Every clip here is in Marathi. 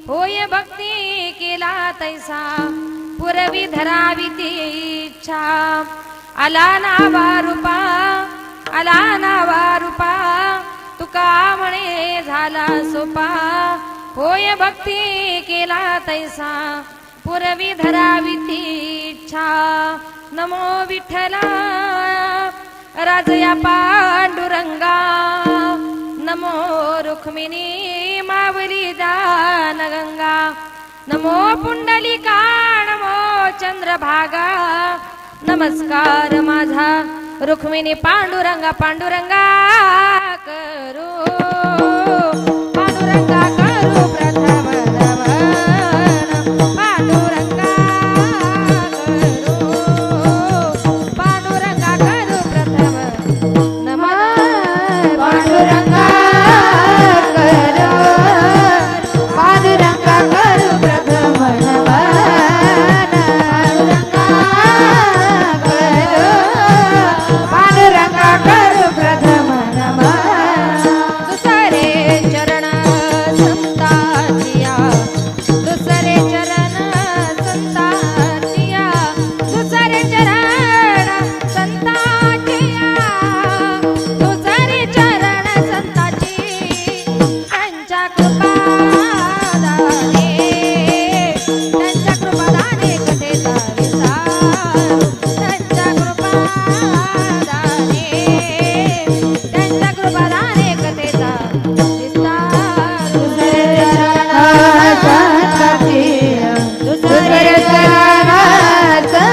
होय भक्ती केला तैसा पुरवी धरावी ती इच्छा आला नावा रूपा आला नावा रूपा तुका म्हणे झाला सोपा होय भक्ती केला तैसा पुरवी धरावी ती इच्छा नमो विठ्ठला राजया पांडुरंगा नमो रुक्मिणी मावली दान गंगा नमो पुंडलिका नमो चंद्रभागा नमस्कार माझा रुक्मिणी पांडुरंगा पांडुरंगा करू पांडुरंगा करू प्रथम नमन पांडुरंगा करू पांडुरंगा करू प्रथम नमन पांडुरंगा करू पांडुरंगा करू प्रथम नमन पांडुरंगा करू प्रथम नमन दुसरे चरण संतांचिया दुसरे चरण संतांचिया दुसरे चरण संतांचिया दुसरे चरण संतांची त्यांच्या कृपादाने कथेचा विस्तार त्यांच्या कृपादाने कथेचा विस्तार दुसरे चरण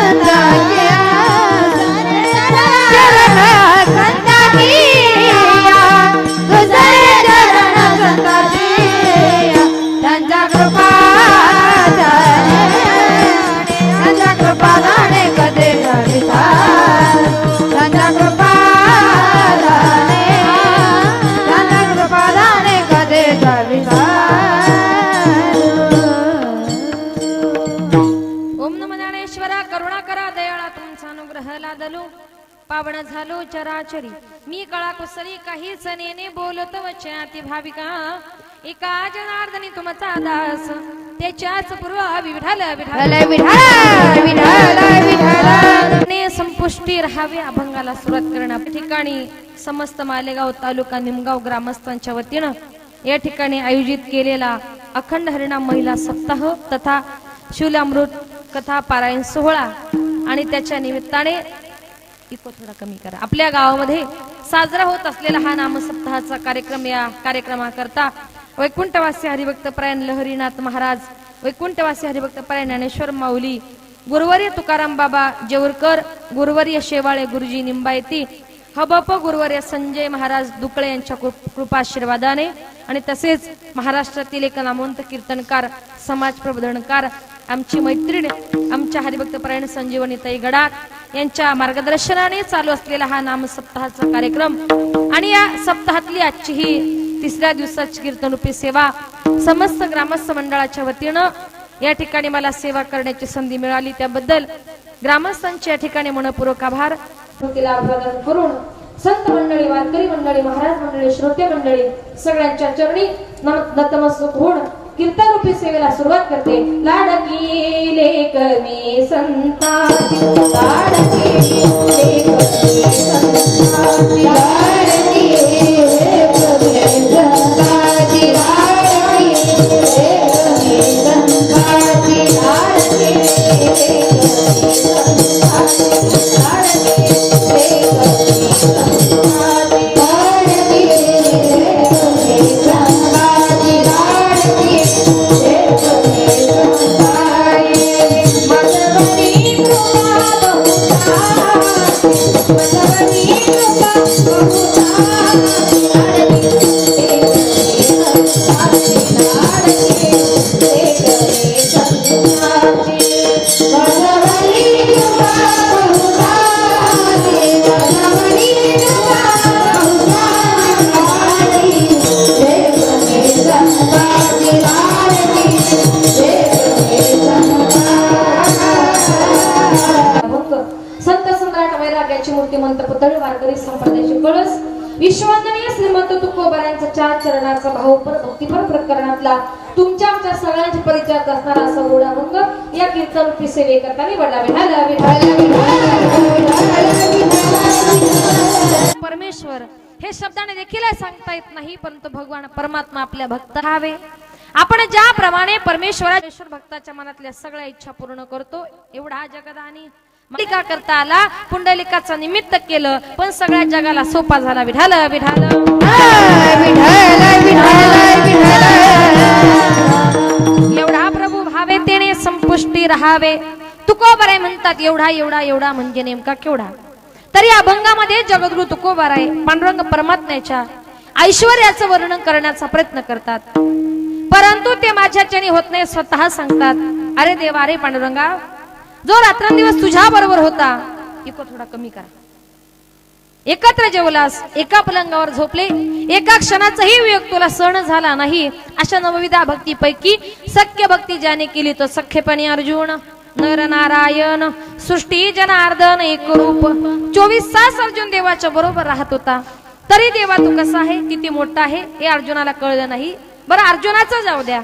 संतांचिया दुसरे चरण संतांचिया त्यांच्या कृपादाने कथेचा विस्तार त्यांच्या कृपादाने कथेचा विस्तार ओम नमो ज्ञानेश्वरा करुणा करा दयाळा तुमचा अनुग्रह लादलो पावन झालो चराचरी मी कळा कुसरी काहीच नेने बोलत वचनाती भाविका एका जनार्दनी तुमचा दास त्याच्याच पूर्व विठ्ठल विठ्ठल विठ्ठल विठ्ठल विठ्ठल संपुष्टी राहावे अभंगाला सुरुवात करण्या ठिकाणी समस्त मालेगाव तालुका निमगाव ग्रामस्थांच्या वतीनं या ठिकाणी आयोजित केलेला अखंड हरिनाम महिला सप्ताह तथा शिवलामृत कथा पारायण सोहळा आणि त्याच्या निमित्ताने इको थोडा कमी करा आपल्या गावामध्ये साजरा होत असलेला हा नाम सप्ताहाचा कार्यक्रम या कार्यक्रमाकरता वैकुंठवासी हरिभक्त परायण लहरीनाथ महाराज वैकुंठवासी हरिभक्त परायण ज्ञानेश्वर माऊली गुरुवर्य तुकाराम बाबा जेवरकर गुरुवर्य शेवाळे गुरुजी निंबायती हबप गुरुवर्य संजय महाराज दुकळे यांच्या कृपाशीर्वादाने आणि तसेच महाराष्ट्रातील एक नामवंत कीर्तनकार समाज प्रबोधनकार आमची मैत्रीण आमच्या हरिभक्त परायण संजीवनी ताई गडाख यांच्या मार्गदर्शनाने चालू असलेला हा नाम सप्ताहाचा कार्यक्रम आणि या सप्ताहातली आजची ही तिसऱ्या दिवसाची कीर्तनरूपी सेवा समस्त ग्रामस्थ मंडळाच्या वतीनं या ठिकाणी मला सेवा करण्याची संधी मिळाली त्याबद्दल ग्रामस्थांचे या ठिकाणी मनपूर्वक आभार करून संत मंडळी वारकरी मंडळी महाराज मंडळी श्रोते मंडळी सगळ्यांच्या चरणी नतमस्तक होऊन कीर्तनरूपी सेवेला सुरुवात करते लाडकी लेक मी संताची लाडकी लेक मी संताची लाडकी लेक मी संताची लाडकी लेक मी संताची लाडकी लेक मी संताची लाडकी लेक मी संताची लाडकी लेक मी संताची लाडकी मूर्तिमंत पुतळे वारकरी संप्रदायाचे कळस विश्ववंदनीय श्रीमंत तुकोबारायांचा चार चरणाचा भावपर भक्तिपर प्रकरणातला तुमच्या आमच्या सगळ्यांच्या परिचयात असणारा असा गोडा अभंग या कीर्तन रूपी सेवे करताना वडला परमेश्वर हे शब्दाने देखील सांगता येत नाही, परंतु भगवान परमात्मा आपल्या भक्त राहावे. आपण ज्याप्रमाणे परमेश्वर भक्ताच्या मनातल्या सगळ्या इच्छा पूर्ण करतो, एवढा जगदानी मालिका करता आला, पुंडलिकाचं निमित्त केलं, पण सगळ्या जगाला सोपा झाला. विठाल विठाल एवढा प्रभू भावे तेने संपुष्टी राहावे. तुकोबाराय म्हणतात एवढा एवढा एवढा म्हणजे नेमका केवढा. तरी अभंगामध्ये जगद्गुरु तुकोबाराय पांडुरंग परमात्म्याच्या ऐश्वर्याचं वर्णन करण्याचा प्रयत्न करतात, परंतु ते माझ्याच्याने होत नाही. स्वतः सांगतात, अरे देवा, अरे पांडुरंगा, जो रात्रंदिवस तुझ्या बरोबर होता, इको थोडा कमी करा, एकत्र जेवलास, एका पलंगावर झोपले, एका क्षणाचाही वियोग तुला सहन झाला नाही. अशा नवविधा भक्तीपैकी सख्य भक्ती ज्याने केली तो सख्यपणे अर्जुन, नर नारायण, सृष्टी जनार्दन एक रूप. 24 तास अर्जुन देवाच्या बरोबर राहत होता. तरी देवा तू कसा आहे, किती मोठा आहे हे अर्जुनाला कळलं नाही. बरं, अर्जुनाचं जाऊ द्या,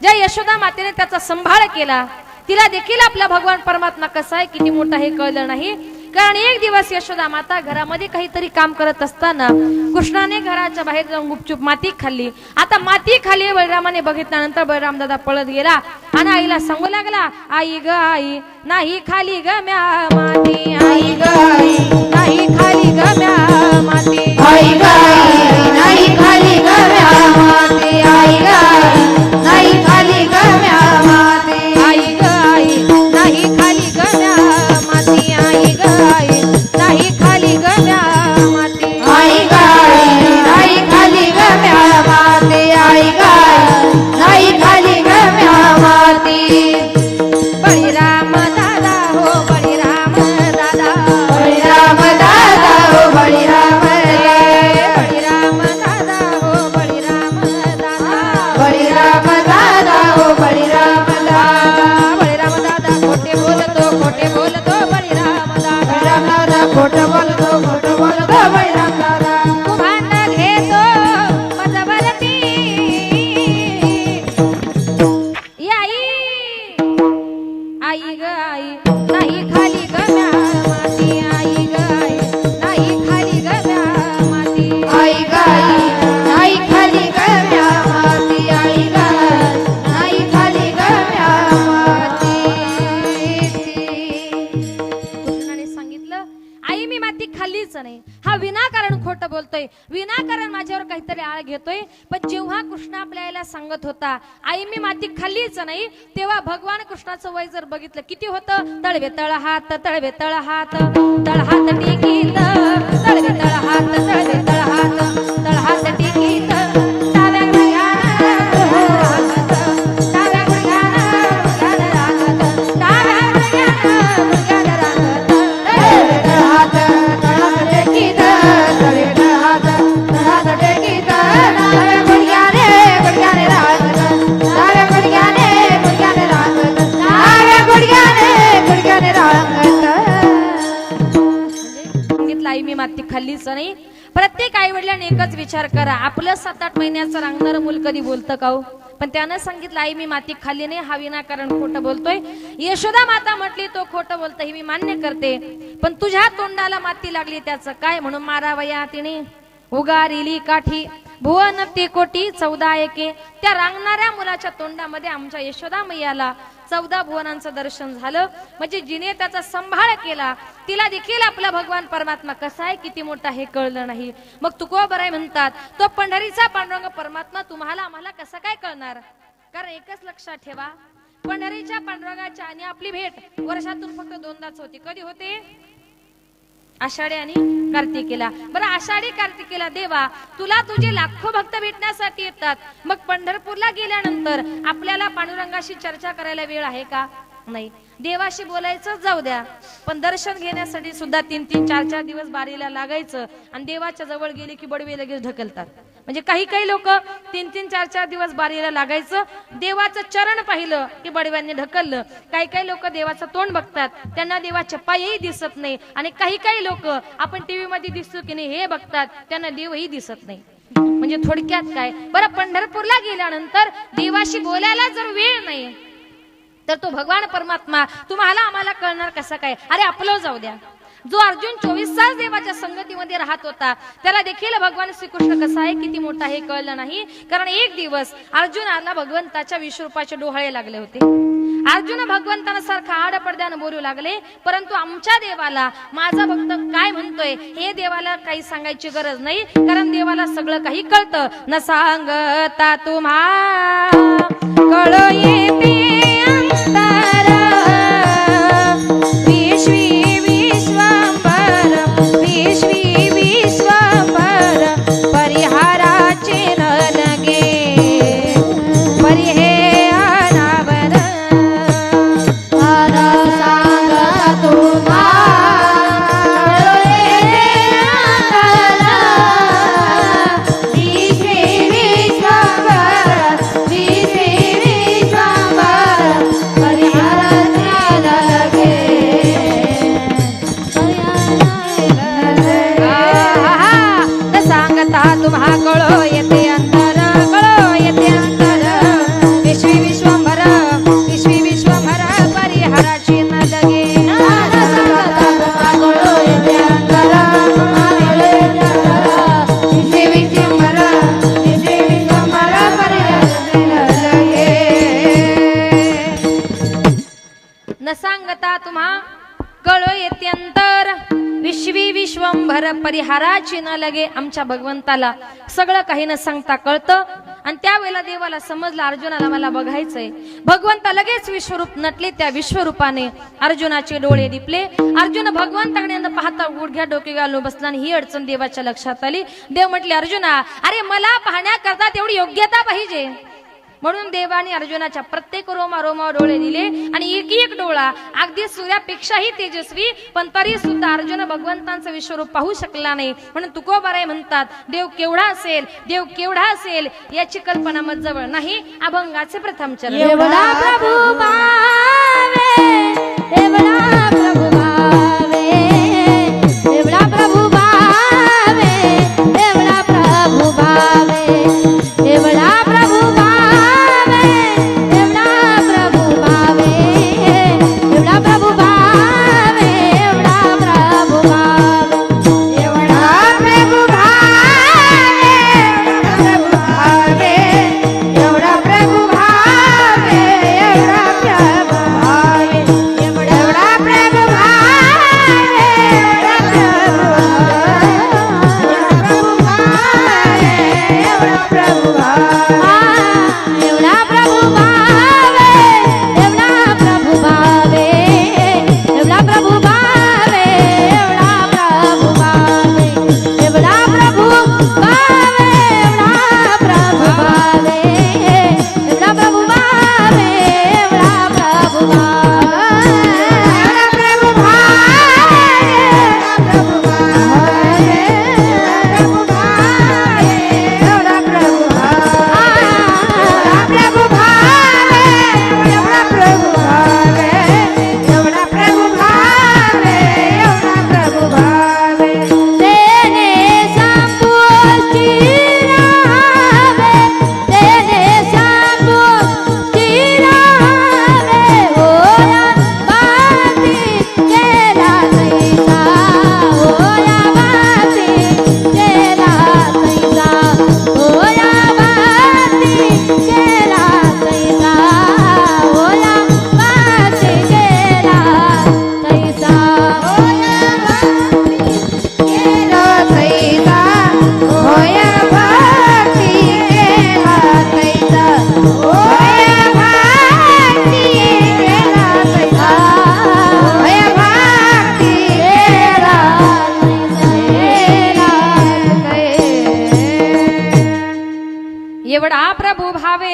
ज्या यशोदा मातेने त्याचा संभाळ केला, तिला देखील आपला भगवान परमात्मा कसा आहे, किती मोठा हे कळलं नाही. कारण एक दिवस यशोदा माता घरामध्ये काहीतरी काम करत असताना कृष्णाने घराच्या बाहेर जाऊन गुपचूप माती खाल्ली. आता माती खाल्ली बळरामाने बघितल्यानंतर बळराम दादा पळत गेला आणि आईला सांगू लागला, आई ग आई, नाही खाली ग म्या माती, आई ग आई, नाही खाली ग म्या माती, आई ग आई, नाही खाली ग म्या माती, आई ग आई, नाही खाली ग म्या माती, आई ग आई, नाही खाली ग म्या माती, आई ग आई, नाही खाली ग म्या माती, आई ग आई, नाही खाली ग म्या माती, आई ग आई, नाही खाली ग म्या माती. बळीराम दादा हो बळीराम दादा, बळीराम दादा हो बळीराम, बळीराम दादा हो बळीराम दादा, बळीराम दादा हो बळीराम दादा, बळीराम दादा खोटे बोलतो, खोटे बोलतो बळीराम दादा, बळीराम दादा खोटं बोलतो, खोटं बोलतो बळीराम दादा. भांड घेतो मजवरती आई ग आई, नाही खाली ग म्या माती, आई ग आई, नाही खाली ग म्या माती, आई ग आई, नाही खाली ग म्या माती, आई ग आई, नाही खाली ग म्या माती. कृष्णाने सांगितलं, आई मी माती खाल्लीच नाही. हा विनाकारण खोटं बोलतोय, विनाकारण माझ्यावर काहीतरी आळ घेतोय. पण जेव्हा कृष्ण आपल्या आईला सांगत होता आई मी माती खाल्लीच नाही, तेव्हा भगवान कृष्णाचं वय जर बघितलं किती होतं, तळवे तळ हात, तळवे तळ हात, तळ हात टेकीत, तळवे तळ हात, तळवे तळ हात, तळ हात टेकीत, डाव्या गुडघ्यानं रागत, डाव्या गुडघ्यानं रागत, डाव्या गुडघ्यानं रागत, तळवे तळ हात, तळ हात टेकीत, तळवे तळ हात, तळ हात टेकीत, डाव्या गुडघ्याने गुडघ्याने रागत, डाव्या गुडघ्याने गुडघ्याने रागत, डाव्या गुडघ्याने गुडघ्याने रागत. सांगितलं आई मी माती खाल्लीच नाही. प्रत्येक आई वडिलांनी एकच विचार करा, आपलं 7-8 महिन्याचं रांगणारं मूल कधी बोलतं का हो? पण त्यानं सांगितलं आई मी माती खाल्ली नाही, हा विनाकारण खोटं बोलतोय. यशोदा माता म्हटली तो खोटं बोलतोय हे मी मान्य करते, पण तुझ्या तोंडाला माती लागली त्याचं काय, म्हणून मारावया तिने उगारिली काठी, भुवन ते कोटी 14 एके. त्या रांगणाऱ्या मुलाच्या तोंडामध्ये आमच्या यशोदा मैयाला 14 भुवनांचं दर्शन झालं. म्हणजे जिने त्याचा संभाळ केला, तिला देखील आपला भगवान परमात्मा कसा आहे, किती मोठा हे कळलं नाही. मग तुकोबाराय म्हणतात, तो पंढरीचा पांडुरंग परमात्मा तुम्हाला आम्हाला कसा काय कळणार. कारण एकच लक्षात ठेवा, पंढरीच्या पांडुरंगाच्या आणि आपली भेट वर्षातून फक्त 2दाच होती. कधी होते? आषाढी आणि कार्तिकेला. बरं, आषाढी कार्तिकेला देवा तुला तुझे लाखो भक्त भेटण्यासाठी येतात, मग पंढरपूरला गेल्यानंतर आपल्याला पांडुरंगाशी चर्चा करायला वेळ आहे का? नाही. देवाशी बोलायचं जाऊ द्या, पण दर्शन घेण्यासाठी सुद्धा 3-3, 4-4 दिवस बारीला लागायचं. आणि देवाच्या जवळ गेले की बडवे लगेच ढकलतात. म्हणजे काही लोक 3-3, 4-4 दिवस बारीला लागायचं, देवाचं चरण पाहिलं की बडव्यांनी ढकललं. काही लोक देवाचं तोंड बघतात, त्यांना देवाचे पायही दिसत नाही. आणि काही लोक आपण टीव्ही मध्ये दिसतो की नाही हे बघतात, त्यांना देवही दिसत नाही. म्हणजे थोडक्यात काय बरं, पंढरपूरला गेल्यानंतर देवाशी बोलायला जर वेळ नाही तर तो भगवान परमात्मा तुम्हाला आम्हाला कळणार कसा काय? अरे आपलं जाऊ द्या, जो अर्जुन 24 तास देवाच्या संगतीमध्ये राहत होता त्याला देखील भगवान श्रीकृष्ण कसा आहे किती मोठा हे कळलं नाही. कारण एक दिवस अर्जुनाला भगवंताच्या विश्वरूपाचे डोहाळे लागले होते. अर्जुन भगवंताना सारखा आड पडद्यानं बोलू लागले, परंतु आमच्या देवाला माझा भक्त काय म्हणतोय हे देवाला काही सांगायची गरज नाही, कारण देवाला सगळं काही कळतं. न सांगता तुम्हा कळ येते अंतर विश्वी विश्वंभर विश्वी विश्वंभर परिहाराचे न लगे परिहे अनावर तुम्हा कळो येते अंतर कळो येते अंतर विश्वी विश्वंभर विश्वी विश्वंभर परिहाराची न लगे कळो येते अंतर विश्वी विश्वंभर विश्वी विश्वंभर परिहाराची न लगे. न सांगता तुम्हा कळो येते अंतर विश्वी विश्वंभर परिहाराची न लगे. आमच्या भगवंताला सगळं काही न सांगता कळतं. आणि त्यावेळेला देवाला समजलं अर्जुनाला मला बघायचंय. भगवंता लगेच विश्वरूप नटले. त्या विश्वरूपाने अर्जुनाचे डोळे दिपले. अर्जुन भगवंताकडे न पाहता गुडघ्या डोके घालून बसला आणि ही अडचण देवाच्या लक्षात आली. देव म्हटले, अर्जुना अरे मला पाहण्याकरता तेवढी योग्यता पाहिजे. म्हणून देवाने अर्जुनाच्या प्रत्येक रोमा डोळे दिले आणि एक एक डोळा अगदी सूर्यापेक्षाही तेजस्वी, पण तरी सुद्धा अर्जुन भगवंतांचं विश्वरूप पाहू शकला नाही. म्हणून तुकोबाराय म्हणतात, देव केवढा असेल, देव केवढा असेल याची कल्पना मत जवळ नाही. अभंगाचे प्रथम चरण. एवढा प्रभू भावे एवढा प्रभू भावे एवढा प्रभू भावे एवढा प्रभू भावे एवढा प्रभू भावे एवढा प्रभू भावे एवढा प्रभू भावे एवढा प्रभू भावे एवढा प्रभू भावे एवढा प्रभू भावे एवढा प्रभू भावे एवढा प्रभू भावे एवढा प्रभू भावे एवढा प्रभू भावे एवढा प्रभु भावे एवढा प्रभु भावे एवढा प्रभु भावे एवढा प्रभु भावे एवढा प्रभु भावे एवढा प्रभु भावे एवढा प्रभु भावे प्रभु भावे एवढा प्रभु एवढा प्रभू भावे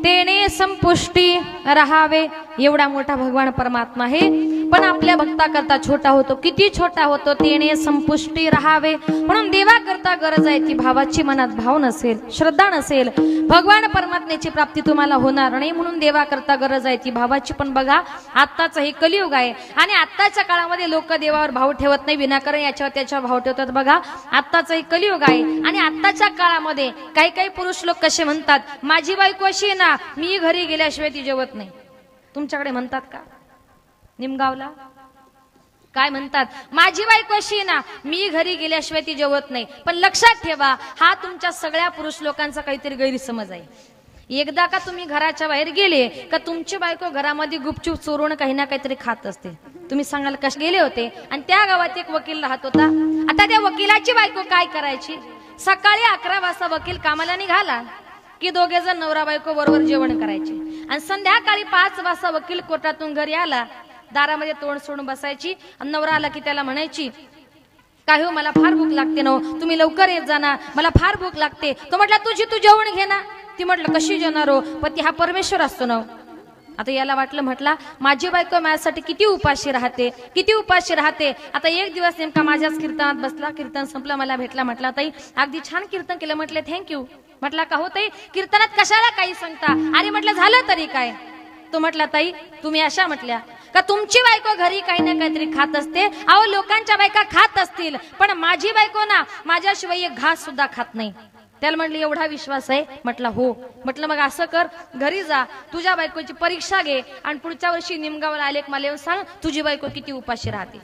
तेने संपुष्टी राहावे. एवढा मोठा भगवान परमात्मा आहे. पण आपल्या भक्ता करता छोटा होतो. किती छोटा होतो तेने संपुष्टी राहावे. म्हणून देवा करता गरज आहे ती भावाची. मनात भाव नसेल, श्रद्धा नसेल, भगवान परमात्म्याची प्राप्ती तुम्हाला होणार नाही. म्हणून देवा करता गरज आहे ती भावाची. पण बघा आत्ताचं हे कलियुग आहे आणि आत्ताच्या काळामध्ये लोक देवावर भाव ठेवत नाही, विनाकारण याच्यावर त्याच्यावर भाव ठेवतात. बघा आत्ताचं हे कलियुग आहे आणि आत्ताच्या काळामध्ये काही काही पुरुष लोक कसे म्हणतात, माझी बायको अशी ना, मी घरी गेल्याशिवाय ती जेवत नाही. तुमच्याकडे म्हणतात का? निमगावला काय म्हणतात, माझी बायको अशी ना, मी घरी गेल्याशिवाय ती जेवत नाही. पण लक्षात ठेवा, हा तुमच्या सगळ्या पुरुष लोकांचा काहीतरी गैरसमज आहे. एकदा का तुम्ही घराच्या बाहेर गेले का तुमची बायको घरामध्ये गुपचूप चोरून काही ना काहीतरी खात असते. तुम्ही सांगाल कसे गेले होते, आणि त्या गावात एक वकील राहत होता. आता त्या वकिलाची बायको काय करायची, सकाळी 11 वाजता वकील कामाला निघाला की दोघे जण नवरा बायको बरोबर जेवण करायचे, आणि संध्याकाळी 5 वाजता वकील कोर्टातून घरी आला, दारामध्ये तोंड सोडून बसायची. आणि नवरा आला की त्याला म्हणायची, काय हो मला फार भूक लागते ना, तुम्ही लवकर येत जा ना, मला फार भूक लागते. तो म्हटला तुझी तू जेवण घे ना. ती म्हटलं कशी जेवणार हो, पती हा परमेश्वर असतो ना. आता याला वाटलं, म्हटला माझी बायको माझ्यासाठी किती उपाशी राहते, किती उपाशी राहते. आता एक दिवस नेमका माझ्याच कीर्तनात बसला, कीर्तन संपलं, मला भेटला. म्हटला ताई अगदी छान कीर्तन केलं. म्हटले थँक्यू. म्हटला का हो ताई कीर्तनात कशाला काही सांगता. अरे म्हटलं झालं तरी काय. तो म्हटला ताई तुम्ही अशा म्हटल्या का तुमची बायको घरी काही ना काहीतरी खात असते. अहो लोकांच्या बायका खात असतील, पण माझी बायको ना माझ्याशिवाय एक घास सुद्धा खात नाही. त्याला म्हटलं एवढा विश्वास आहे. म्हटलं हो. म्हटलं मग असं कर, घरी जा, तुझ्या बायकोची परीक्षा घे, आणि पुढच्या वर्षी निमगावला आले मला येऊन सांग तुझी बायको किती उपाशी राहते.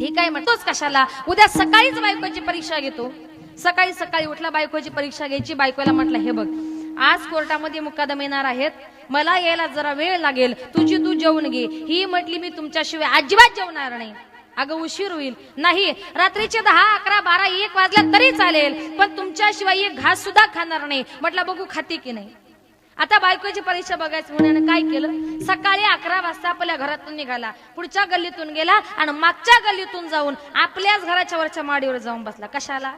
ठीक आहे म्हणतोच कशाला, उद्या सकाळीच बायकोची परीक्षा घेतो. सकाळी सकाळी उठला, बायकोची परीक्षा घ्यायची. बायकोला म्हटलं हे बघ, आज कोर्टामध्ये मुकादम येणार आहेत, मला यायला जरा वेळ लागेल, तुझी तू जेवून घे. ही म्हटली मी तुमच्याशिवाय अजिबात जेवणार नाही. अगं उशीर होईल. नाही, रात्रीचे 10, 11, 12, 1 वाजला तरी चालेल, पण तुमच्याशिवाय एक घास सुद्धा खाणार नाही. म्हटलं बघू खाते की नाही. आता बायकोची परीक्षा बघायचं म्हणून काय केलं, सकाळी 11 वाजता आपल्या घरातून निघाला, पुढच्या गल्लीतून गेला आणि मागच्या गल्लीतून जाऊन आपल्याच घराच्या वरच्या माडीवर जाऊन बसला. कशाला,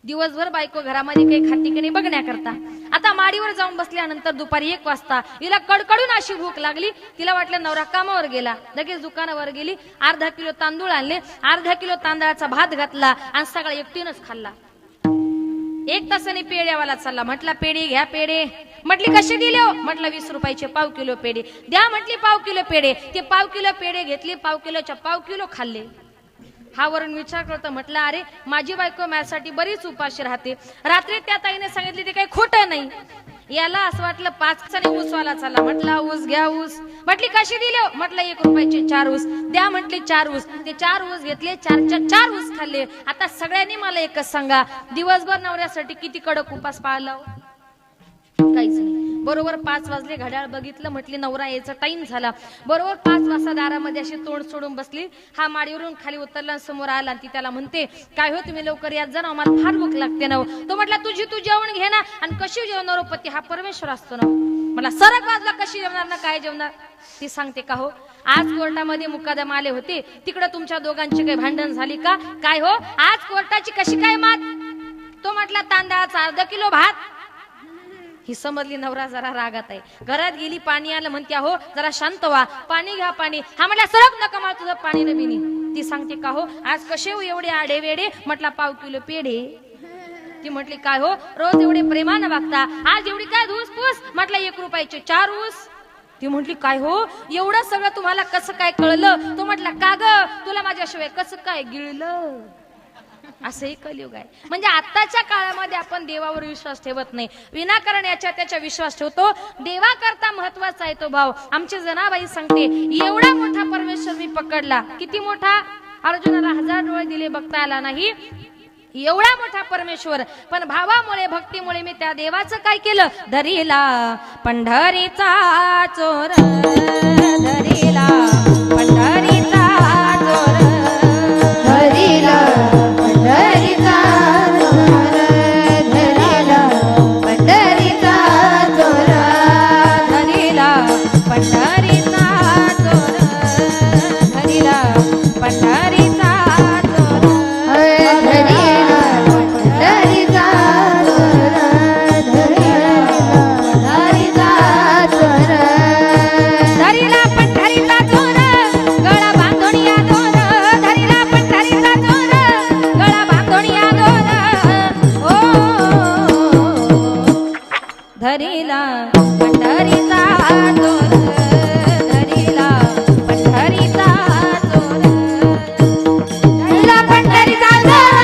दिवसभर बायको घरामध्ये काही खाती की नाही बघण्याकरता. आता माडीवर जाऊन बसल्यानंतर दुपारी 1 वाजता हिला कडकडून अशी भूक लागली. तिला वाटलं नवरा कामावर गेला, लगेच दुकानावर गेली, अर्धा किलो तांदूळ आणले, अर्धा किलो तांदळाचा भात घातला आणि सगळा एकटीनच खाल्ला. 1 तासाने पेड्यावाला चालला. म्हटला पेढे घ्या पेढे. म्हटली कसे दिले हो. म्हटलं 20 रुपयाचे पाव किलो पेढे द्या. म्हटली पाव किलो पेढे. ते पाव किलो पेढे घेतली, पाव किलोच्या पाव किलो खाल्ले. हा वरून विचार करतो, म्हटलं अरे माझी बायको माझ्यासाठी बरीच उपाशी राहते. रात्री त्या ताईने सांगितले ते काही खोटं नाही. याला असं वाटलं 5 ऊसवाला चालला. म्हटला ऊस घ्या ऊस. म्हटली कशी दिले. म्हटलं 1 रुपयाचे 4 ऊस द्या. म्हटली 4 ऊस. ते 4 ऊस घेतले, 4 ऊस खाल्ले. आता सगळ्यांनी मला एकच सांगा, दिवसभर नवऱ्यासाठी किती कडक उपास पाळला. काहीच नाही. बरोबर 5 वाजले, घड्याळ बघितलं, म्हटली नवरा यायचा टाइम झाला. बरोबर 5 वाजता दारामध्ये अशी तोंड सोडून बसली. हा माडीवरून खाली उतरला, समोर आला, आणि ती त्याला म्हणते काय हो तुम्ही लवकर यात जा ना, मला फार भूक लागते ना. तो म्हटला तुझी तू जेवण घे ना, आणि कशी जेवणार पती हा परमेश्वर असतो ना. मला सरक वाजला, कशी जेवणार ना, काय जेवणार. ती सांगते का हो आज कोर्टामध्ये मुकादम आले होते, तिकडे तुमच्या दोघांची काही भांडण झाली का. काय हो आज कोर्टाची कशी काय मात. तो म्हटला तांदळाचा अर्धा किलो भात. ही समजली नवरा जरा रागात आहे. घरात गेली, पाणी आलं, म्हणते हो जरा शांत व्हा, पाणी घ्या पाणी. हा म्हटला सरक नका मला तुझं पाणी न बिनी. ती सांगते का हो आज कसे हो एवढे आडे वेडे. म्हटला पाव किलो पेढे. ती म्हटली काय हो रोज एवढे प्रेमानं वागता, आज एवढी काय धूस पूस. म्हटलं 1 रुपयाचे 4 ऊस. ती म्हटली काय हो एवढं सगळं तुम्हाला कसं काय कळलं. तो म्हटला का ग तुला माझ्याशिवाय कसं काय गिळलं. असंही कलियुग आहे. म्हणजे आताच्या काळामध्ये आपण देवावर विश्वास ठेवत नाही, विनाकारण याच्या त्याच्या विश्वास ठेवतो. देवा करता महत्वाचा आहे तो भाव. आमची जनाबाई सांगते एवढा मोठा परमेश्वर मी पकडला. किती मोठा. अर्जुनाला 1000 डोळे दिले, बघता आला नाही. एवढा मोठा परमेश्वर, पण भावामुळे भक्तीमुळे मी त्या देवाचं काय केलं. धरीला पंढरीचा चोर, धरीला पंढरीचा चोर, धरीला पंढरीचा चोर, धरीला पंढरीचा चोर, धरीला पंढरीचा चोर, धरीला पंढरीचा चोर, धरीला पंढरीचा चोर, धरीला पंढरीचा चोर, धरीला पंढरीचा चोर. पंढरीचा जोर धरिला पंढरीचा जोर धरिला पंढरीचा जोर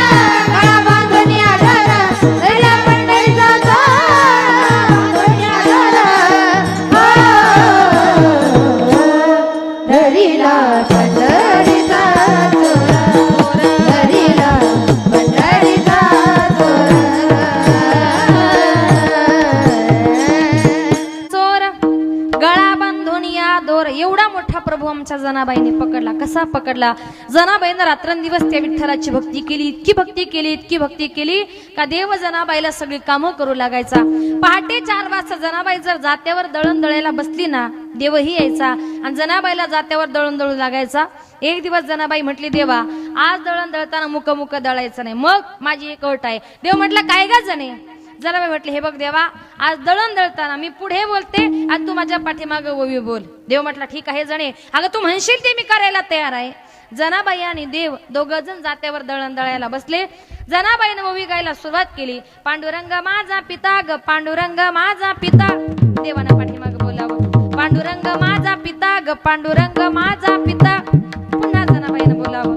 गळा बांधून आढळ धरिला पंढरीचा जोर बांधून आढळ धरिला पंढरीचा जोर धरिला पंढरीचा जोर चोर गळा बांधून या दोर. एवढा मोठा प्रभू आमच्या जनाबाईने पकडला. कसा पकडला? जनाबाईनं रात्रंदिवस त्या विठ्ठलाची भक्ती केली, इतकी भक्ती केली, इतकी भक्ती केली का देव जनाबाईला सगळी कामं करू लागायचा. पहाटे 4 वाजता जनाबाई जर जात्यावर दळण दळायला बसली ना, देवही यायचा आणि जनाबाईला जात्यावर दळण दळू लागायचा. एक दिवस जनाबाई म्हटली, देवा आज दळण दळताना मुक मुक दळायचं नाही, मग माझी एक अट आहे. देव म्हटलं, काय गा जणे? जनाबाई म्हटले, हे बघ देवा, आज दळण दळताना मी पुढे बोलते आणि तू माझ्या पाठीमागे ओवी बोल. देव म्हटला, ठीक आहे जणे, अगं तू म्हणशील ते मी करायला तयार आहे. जनाबाई आणि देव दोघं जण जात्यावर दळण दळायला बसले. जनाबाईने ओवी गायला सुरुवात केली. पांडुरंग माझा पिता ग पांडुरंग माझा पिता. देवाना पाठीमागे बोलावं, पांडुरंग माझा पिता ग पांडुरंग माझा पिता. पुन्हा जनाबाईने बोलावं,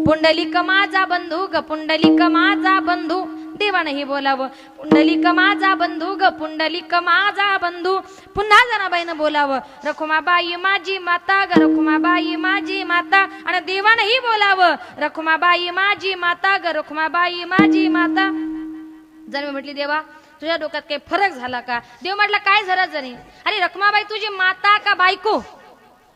पुंडलिक माझा बंधू ग पुंडलिक माझा बंधू. देवानेही बोलावं, पुंडलिक माझा बंधू ग पुंडलिक माझा बंधू. पुन्हा जनाबाईनं बोलावं, रखुमाबाई माझी माता ग रखुमाबाई माझी माता. आणि देवानेही बोलावं, रखुमाबाई माझी माता ग रखुमाबाई माझी माता. जण म्हटली, देवा तुझ्या डोक्यात काही फरक झाला का? देव म्हटला, काय झालं जणी? अरे रखुमाबाई तुझी माता का बायको?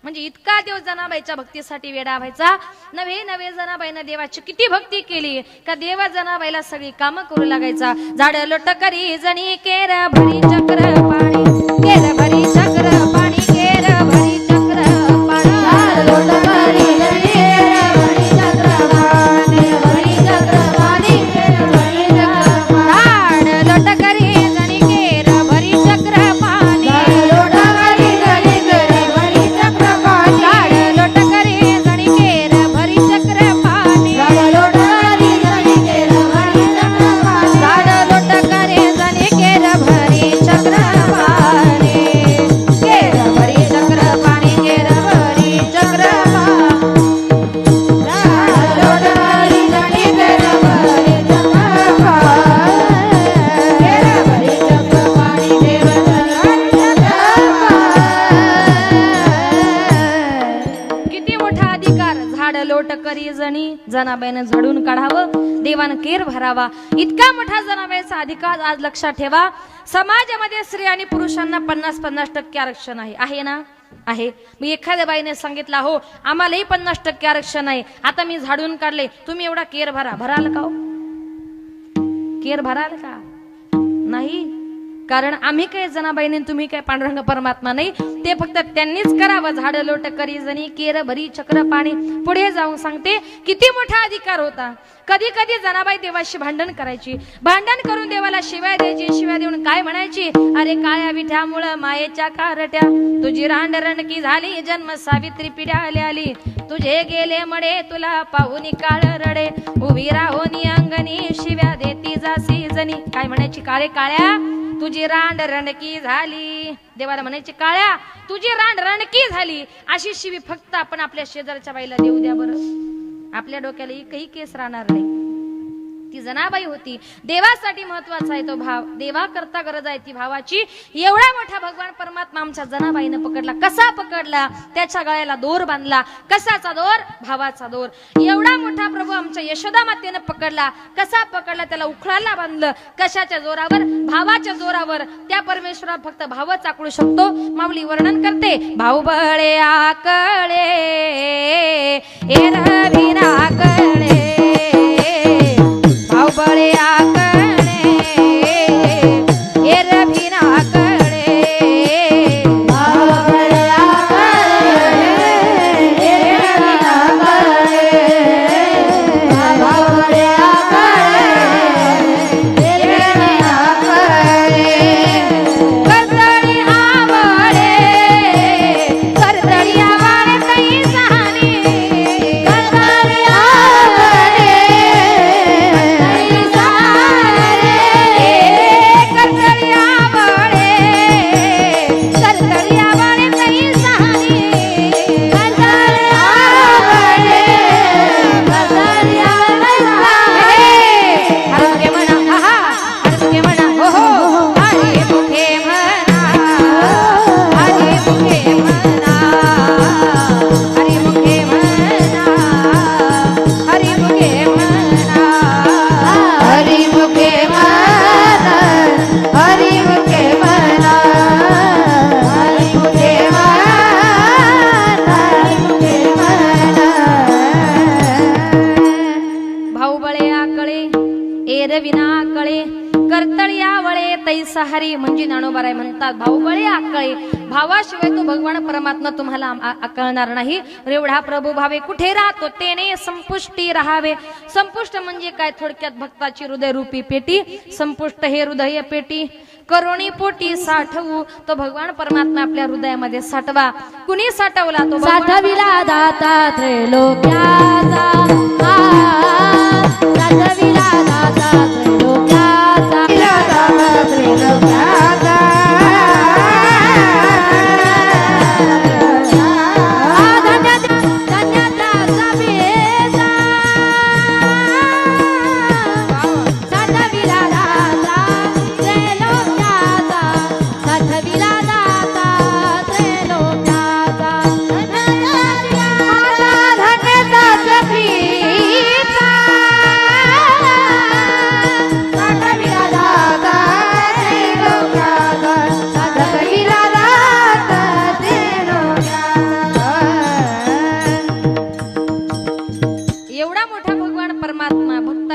म्हणजे इतका देव जनाबाईच्या भक्तीसाठी वेडा व्हायचा. नवे नवे जनाबाईनं देवाची किती भक्ती केली का देवा जनाबाईला सगळी कामं करू लागायचा. झाड लोट करी जणी केर भरी चक्र पाणी केर भरी चक्र पाणी केर भरी चक्र पाणी. झाड लोट करी जणी केर भरी चक्र पाणी भरी चक्र पाणी केर भरी चक्र पाणी. झाड लोट करी जणी केर भरी चक्र पाणी झाड लोट करी जणी केर भरी चक्र पाणी. झाड लोट करी जणी केर भरी चक्र पाणी. झाड लोट करी जणी केर भरी चक्र पाणी. झाड लोट करी जणी केर भरी चक्र पाणी केर भरी चक्र पाणी केर भरी चक्र पाणी. झाड लोट करी जणी केर भरी चक्र पाणी केर भरी चक्र पाणी केर भरी चक्र पाणी. किती मोठा अधिकार. झाड लोट करी जणी जनाबाईनं झडून काढावं, देवानं केर भरावा. इतका मोठा जनाबाईचा अधिकार. आज लक्षात ठेवा, समाजामध्ये स्त्री आणि पुरुषांना 50-50% आरक्षण आहे. आहे ना? आहे. मी एखाद्या बाईने सांगितलं, हो आम्हालाही 50% आरक्षण आहे, आता मी झाडून काढले, तुम्ही एवढा केर भरा. भराल का हो? केर भराल का? नाही. कारण आम्ही काय जनाबाईने तुम्ही काय पांडुरंग परमात्मा नाही. ते फक्त त्यांनीच करावं. झाड लोट करी जणी केर भरी चक्र पाणी. पुढे जाऊन सांगते किती मोठा अधिकार होता. कधी कधी जनाबाई देवाशी भांडण करायची. भांडण करून देवाला शिवाय द्यायची. शिवाय देऊन काय म्हणायची? अरे काळ्या विठ्यामुळं मायेच्या कारट्या तुझी रांडरणकी झाली. जन्म सावित्री पिढ्या आली. तुझे गेले मडे तुला पाहून काळ रडे. उभी राहोनी अंगणी शिव्या देती जासी जणी. काय म्हणायची? काळे काळ्या तुझी रांड रणकी झाली. देवाला म्हणायची, काळ्या तुझी रांड रणकी झाली. अशी शिवी फक्त आपण आपल्या शेजारच्या बाईला देऊ द्या बरं. आपल्या डोक्याला एकही केस राहणार नाही. ती जनाबाई होती. देवासाठी महत्वाचा आहे तो भाव. देवा करता गरज आहे ती भावाची. एवढा मोठा भगवान परमात्मा आमच्या जनाबाईनं पकडला. कसा पकडला? त्याच्या गळ्याला दोर बांधला. कसाचा दोर? भावाचा दोर. एवढा मोठा प्रभू आमच्या यशोदा मातेनं पकडला. कसा पकडला? त्याला उखळाला बांधलं. कशाच्या जोरावर? भावाच्या जोरावर. त्या परमेश्वरा फक्त भावच आकळू शकतो. माऊली वर्णन करते, भाऊ बळे आकळे एरविना आकळे बळे आकळे एरभिना आकळे बळे आकळे एरभिना आकळे बळे आकळे एरभिना आकळे. कर्दळी आवळे कर्दळी आवळे तई सहानी कर्दळी आवळे ऐसा हरी म्हणजे ज्ञानोबाराय म्हणतात भाऊबळे आकळे, भावाशिवाय तो भगवान परमात्मा तुम्हाला आकळणार नाही. एवढा प्रभू भावे कुठे राहतो तेने संपुष्टी राहावे. संपुष्ट म्हणजे काय, थोडक्यात भक्ताची हृदय रूपी पेटी. संपुष्ट हे हृदय पेटी करुणी पोटी साठवू. तो भगवान परमात्मा आपल्या हृदयामध्ये साठवा. कुणी साठवला तो साठविला दाता त्रैलोक्याचा, साठविला दाता त्रैलोक्याचा, त्रैलोक्याचा.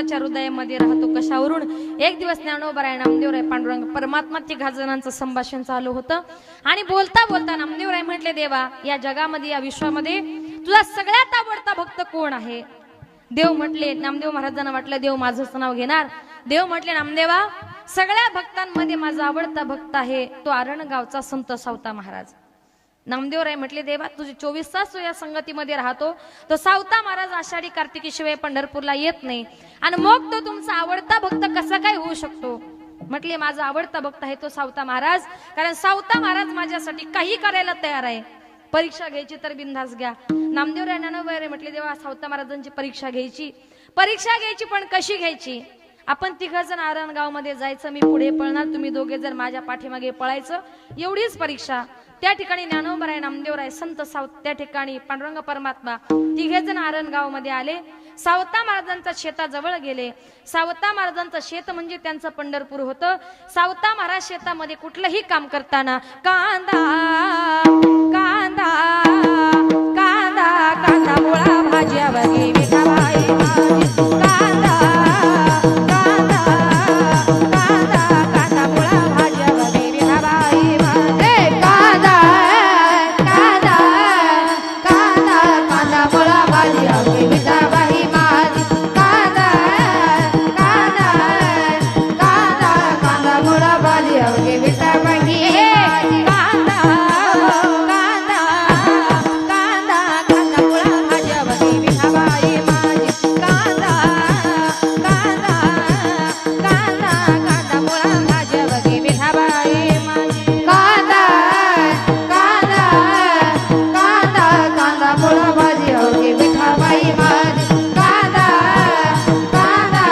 हृदयामध्ये राहतो कशावरून. एक दिवस ज्ञानोबाराय नामदेवराय पांडुरंग परमात्मा तिघा जणांचं संभाषण चालू होतं आणि बोलता बोलता नामदेवराय म्हटले, देवा या जगामध्ये या विश्वामध्ये तुझा सगळ्यात आवडता भक्त कोण आहे? देव म्हटले, नामदेव महाराजांना वाटलं देव माझंच नाव घेणार. देव म्हटले, नामदेवा सगळ्या भक्तांमध्ये माझा आवडता भक्त आहे तो आरणगावचा संत सावता महाराज. नामदेवराय म्हटले, देवा तुझे 24 तास या संगतीमध्ये राहतो. तो सावता महाराज आषाढी कार्तिकी शिवाय पंढरपूरला येत नाही आणि मग तो तुमचा आवडता भक्त कसा काय होऊ शकतो? म्हटले, माझा आवडता भक्त आहे तो सावता महाराज, कारण सावता महाराज माझ्यासाठी काही करायला तयार आहे. परीक्षा घ्यायची तर बिनधास्त घ्या. नामदेवराय नानोबाराय म्हटले, देवा सावता महाराजांची परीक्षा घ्यायची पण कशी घ्यायची? आपण तिघजण आरणगाव मध्ये जायचं, मी पुढे पळणार, तुम्ही दोघे जर माझ्या पाठीमागे पळायचं, एवढीच परीक्षा. त्या ठिकाणी ज्ञानोबाराय नामदेवराय संत सावत, त्या ठिकाणी पांडुरंग परमात्मा तिघेजण आरणगाव मध्ये आले. सावता महाराजांच्या शेताजवळ गेले. सावता महाराजांचं शेत म्हणजे त्यांचं पंढरपूर होतं. सावता महाराज शेतामध्ये कुठलंही काम करताना कांदा कांदा कांदा कांदा मुळा भाज्या वगे विठाबाई कांदा कांदा कांदा कांदा मुळा भाज्या वगे विठाबाई कांदा कांदा कांदा कांदा मुळा भाज्या वगे विठाबाई माझी. कांदा कांदा कांदा कांदा मुळा भाज्या वगे विठाबाई माझी. कांदा कांदा कांदा कांदा मुळा भाज्या वगे विठाबाई माझी. कांदा कांदा कांदा कांदा मुळा भाज्या वगे विठाबाई माझी. कांदा कांदा कांदा कांदा मुळा भाज्या वगे विठाबाई माझी. कांदा कांदा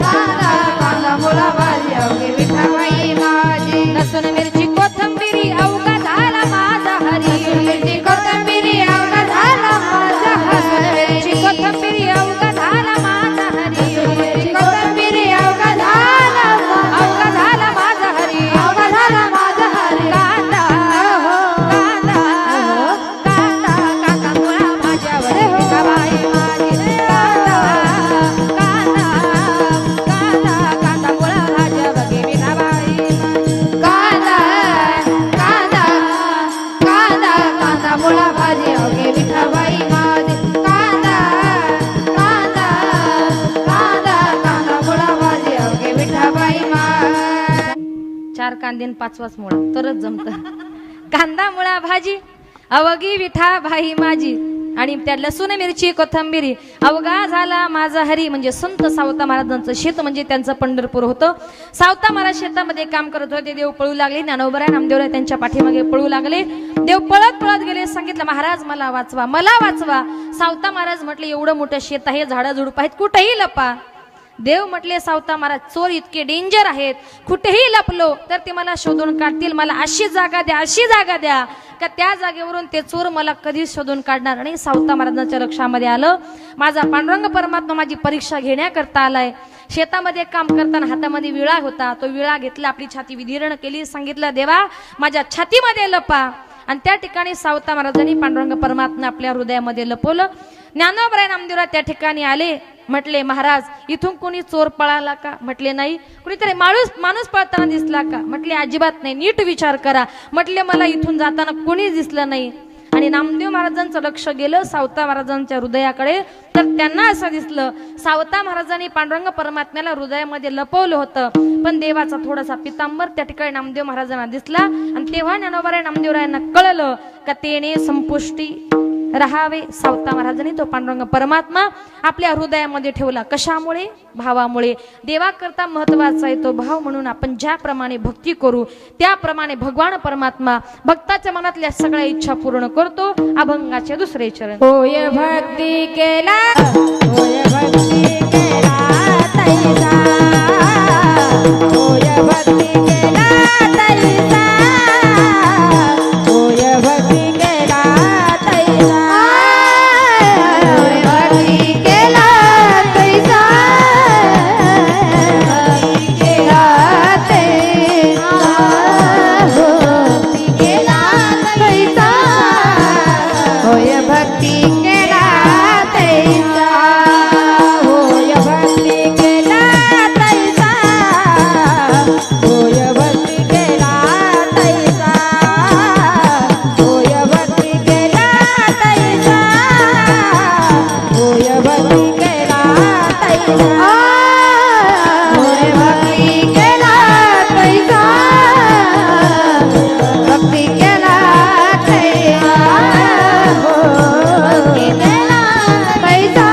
कांदा कांदा मुळा भाज्या वगे विठाबाई माझी. लसूण मिरची कोथिंबिरी अवघा झाला माझा हरी. मिरची कोथिंबिरी अवघा झाला माझा हरी. मिरची कोथिंबिरी अवघा झाला माझा हरी. मिरची कोथिंबिरी अवघा झाला अवघा झाला माझा हरी. अवघा झाला माझा हरी. कांदा कांदा कांदा कांदा मुळा भाज्या वगे विठाबाई माझी. कांदा कांदा कांदा कांदा मुळा भाज्या वगे विठाबाई माझी. कांदा कांदा कांदा कांदा मुळा भाज्या वगे विठाबाई माझी. कांदा कांदा कांदा कांदा मुळा भाज्या वगे विठाबाई माझी. 4 कांदे 5वाच मुळा तरच जमत. कांदा मुळा भाजी अवघी विठा भाई माझी. आणि त्या लसूण मिरची कोथंबिरी अवघा झाला माझा हरी म्हणजे संत सावता महाराजांचं शेत म्हणजे त्यांचं पंढरपूर होतं. सावता महाराज शेतामध्ये काम करत होते. देव पळू लागले. ज्ञानोबाराय नामदेवराय त्यांच्या पाठीमागे पळू लागले. देव पळत पळत गेले. सांगितलं, महाराज मला वाचवा, मला वाचवा. सावता महाराज म्हटले, एवढं मोठं शेत आहे, झाडं झुडप आहेत, कुठेही लपा. देव म्हटले, सावता महाराज चोर इतके डेंजर आहेत, कुठेही लपलो तर ते मला शोधून काढतील. मला अशी जागा द्या, अशी जागा द्या का त्या जागेवरून ते चोर मला कधीच शोधून काढणार नाही. सावता महाराजांच्या रक्षामध्ये आलं. माझा पांडुरंग परमात्मा माझी परीक्षा घेण्याकरता आलाय. शेतामध्ये काम करताना हातामध्ये विळा होता. तो विळा घेतला, आपली छाती विदीर्ण केली. सांगितलं, देवा माझ्या छातीमध्ये लपा. आणि त्या ठिकाणी सावता महाराजांनी पांडुरंग परमात्मा आपल्या हृदयामध्ये लपवलं. ज्ञानोबाराय नामदेवराय त्या ठिकाणी आले. म्हटले महाराज इथून कोणी चोर पळाला का? म्हटले नाही. कुणीतरी माणूस पळताना दिसला का? म्हटले अजिबात नाही. नीट विचार करा. म्हटले मला इथून जाताना कोणी दिसलं नाही. आणि नामदेव महाराजांचं लक्ष गेलं सावता महाराजांच्या हृदयाकडे, तर त्यांना असं दिसलं सावता महाराजांनी पांडुरंग परमात्म्याला हृदयामध्ये लपवलं होतं, पण देवाचा थोडासा पितांबर त्या ठिकाणी नामदेव महाराजांना दिसला. आणि तेव्हा ज्ञानोबा नामदेवरायांना कळलं का तेने संपुष्टी राहावे. सावता महाराजांनी तो पांडुरंग परमात्मा आपल्या हृदयामध्ये ठेवला. कशामुळे? भावामुळे. देवाकरता महत्वाचा आहे तो भाव. म्हणून आपण ज्याप्रमाणे भक्ती करू त्याप्रमाणे भगवान परमात्मा भक्ताच्या मनातल्या सगळ्या इच्छा पूर्ण करतो. अभंगाचे दुसरे चरण. होय भक्ती केला, होय भक्ती केला तैसा, होय भक्ती केला तैसा, होय भक्ती केला तैसा, होय भक्ती केला तैसा, भक्ती केला तैसा, भक्ती केला तैसा, होय भक्ती केला तैसा, होय भक्ती केला तैसा, होय भक्ती केला तैसा, होय भक्ती केला तैसा, होय भक्ती केला तैसा, होय भक्ती केला तैसा, भक्ती केला तैसा, भक्ती केला तैसा,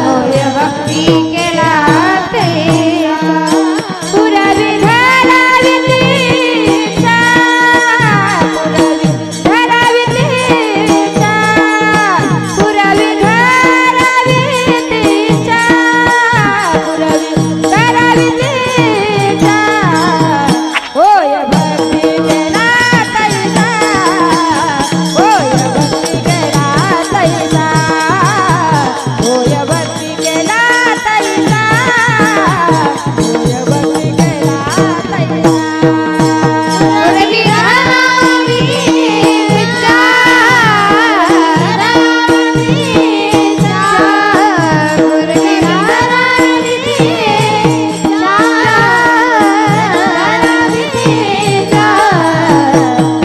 होय भक्ती केला तैसा, पुरावी धरावी तीचा, पुरावी धरावी तीचा, पुरावी धरावी तीचा, पुरावी धरावी तीचा, होय भक्ती केला तैसा, होय भक्ती केला तैसा, होय भक्ती केला तैसा, होय भक्ती केला तैसा, पुरवी धरावी तीचा, धरावी तीचा, पुरवी धरावी तीचा, धरावी तीचा,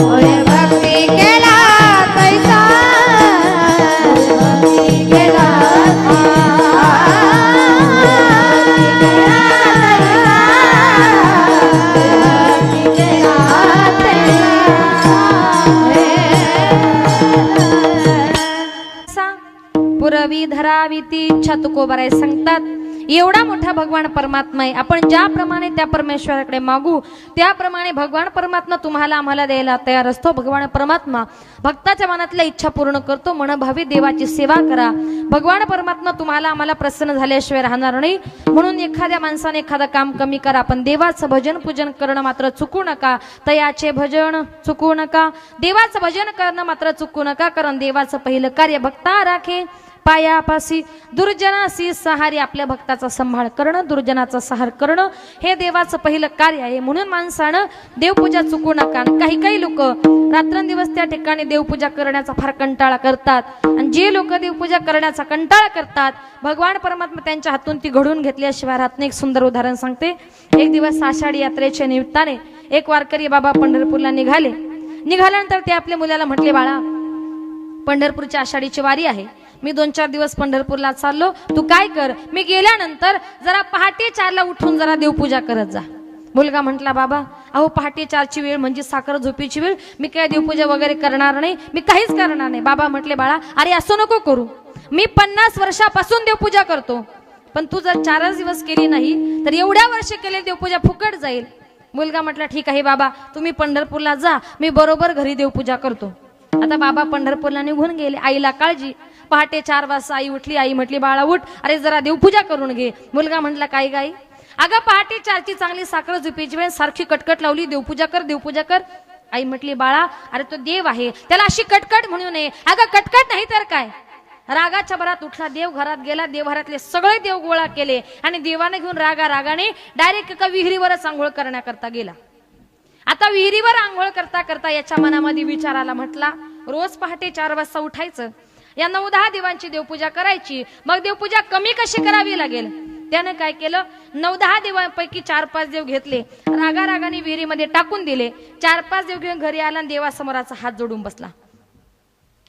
होय भक्ती केला तैसा, भक्ती केला पुरवी धरावी ती इच्छा तुकोबाराय सांगतात. एवढा मोठा भगवान परमात्मा आहे. आपण ज्याप्रमाणे त्या परमेश्वराकडे मागू त्याप्रमाणे भगवान परमात्मा तुम्हाला आम्हाला द्यायला तयार असतो. भगवान परमात्मा भक्ताच्या मनातल्या इच्छा पूर्ण करतो. मनभावी देवाची सेवा करा. भगवान परमात्मा तुम्हाला आम्हाला प्रसन्न झाल्याशिवाय राहणार नाही. म्हणून एखाद्या माणसाने एखादं काम कमी करा, पण देवाचं भजन पूजन करणं मात्र चुकू नका. तयाचे भजन चुकू नका. देवाचं भजन करणं मात्र चुकू नका, कारण देवाचं पहिलं कार्य भक्ता राखे पायापासी. दुर्जनासी सहारी. आपल्या भक्ताचा सांभाळ करणं, दुर्जनाचा सहार करणं हे देवाचं पहिलं कार्य आहे. म्हणून माणसानं देवपूजा चुकू नका. काही काही लोक रात्रंदिवस त्या ठिकाणी देवपूजा करण्याचा फार कंटाळा करतात. आणि जे लोक देवपूजा करण्याचा कंटाळा करतात भगवान परमात्मा त्यांच्या हातून ती घडून घेतल्याशिवाय राहत नाही. एक सुंदर उदाहरण सांगते. एक दिवस आषाढी यात्रेच्या निमित्ताने एक वारकरी बाबा पंढरपूरला निघाले. निघाल्यानंतर ते आपल्या मुलाला म्हटले, बाळा पंढरपूरची आषाढीची वारी आहे, मी 2-4 दिवस पंढरपूरला चाललो, तू काय कर, मी गेल्यानंतर जरा पहाटे 4ला उठून जरा देवपूजा करत जा. मुलगा म्हटला, बाबा अहो पहाटे 4ची वेळ म्हणजे साखर झोपेची वेळ, मी काय देवपूजा वगैरे करणार नाही, मी काहीच करणार नाही. बाबा म्हटले, बाळा अरे असं नको करू, मी 50 वर्षापासून देवपूजा करतो, पण तू जर 4च दिवस केली नाही तर एवढ्या वर्ष केलेली देवपूजा फुकट जाईल. मुलगा म्हटला, ठीक आहे बाबा, तुम्ही पंढरपूरला जा, मी बरोबर घरी देवपूजा करतो. आता बाबा पंढरपूरला निघून गेले. आईला काळजी. पहाटे 4 वाजता आई उठली. आई म्हटली, बाळा उठ, अरे जरा देवपूजा करून घे. मुलगा म्हटला, काय गाई, अगं पहाटे 4ची चांगली साखर झोपेची वेळ, सारखी कटकट लावली, देवपूजा कर देवपूजा कर. आई म्हटली, बाळा अरे तो देव आहे, त्याला अशी कटकट म्हणू नये. अगं कटकट नाही तर काय. रागाच्या भरात उठला, देव घरात गेला, देवघरातले सगळे देव गोळा केले आणि देवाने घेऊन रागाने डायरेक्ट एका विहिरीवरच आंघोळ करण्याकरता गेला. आता विहिरीवर आंघोळ करता करता याच्या मनामध्ये विचार आला. म्हटला, रोज पहाटे 4 वाजता उठायचं या 9-10 देवांची देवपूजा करायची. मग देवपूजा कमी कशी करावी लागेल, त्यानं काय केलं, 9-10 देवांपैकी 4-5 देव घेतले, रागारागाने विहिरीमध्ये टाकून दिले. 4-5 देव घेऊन घरी आला आणि देवासमोराचा हात जोडून बसला.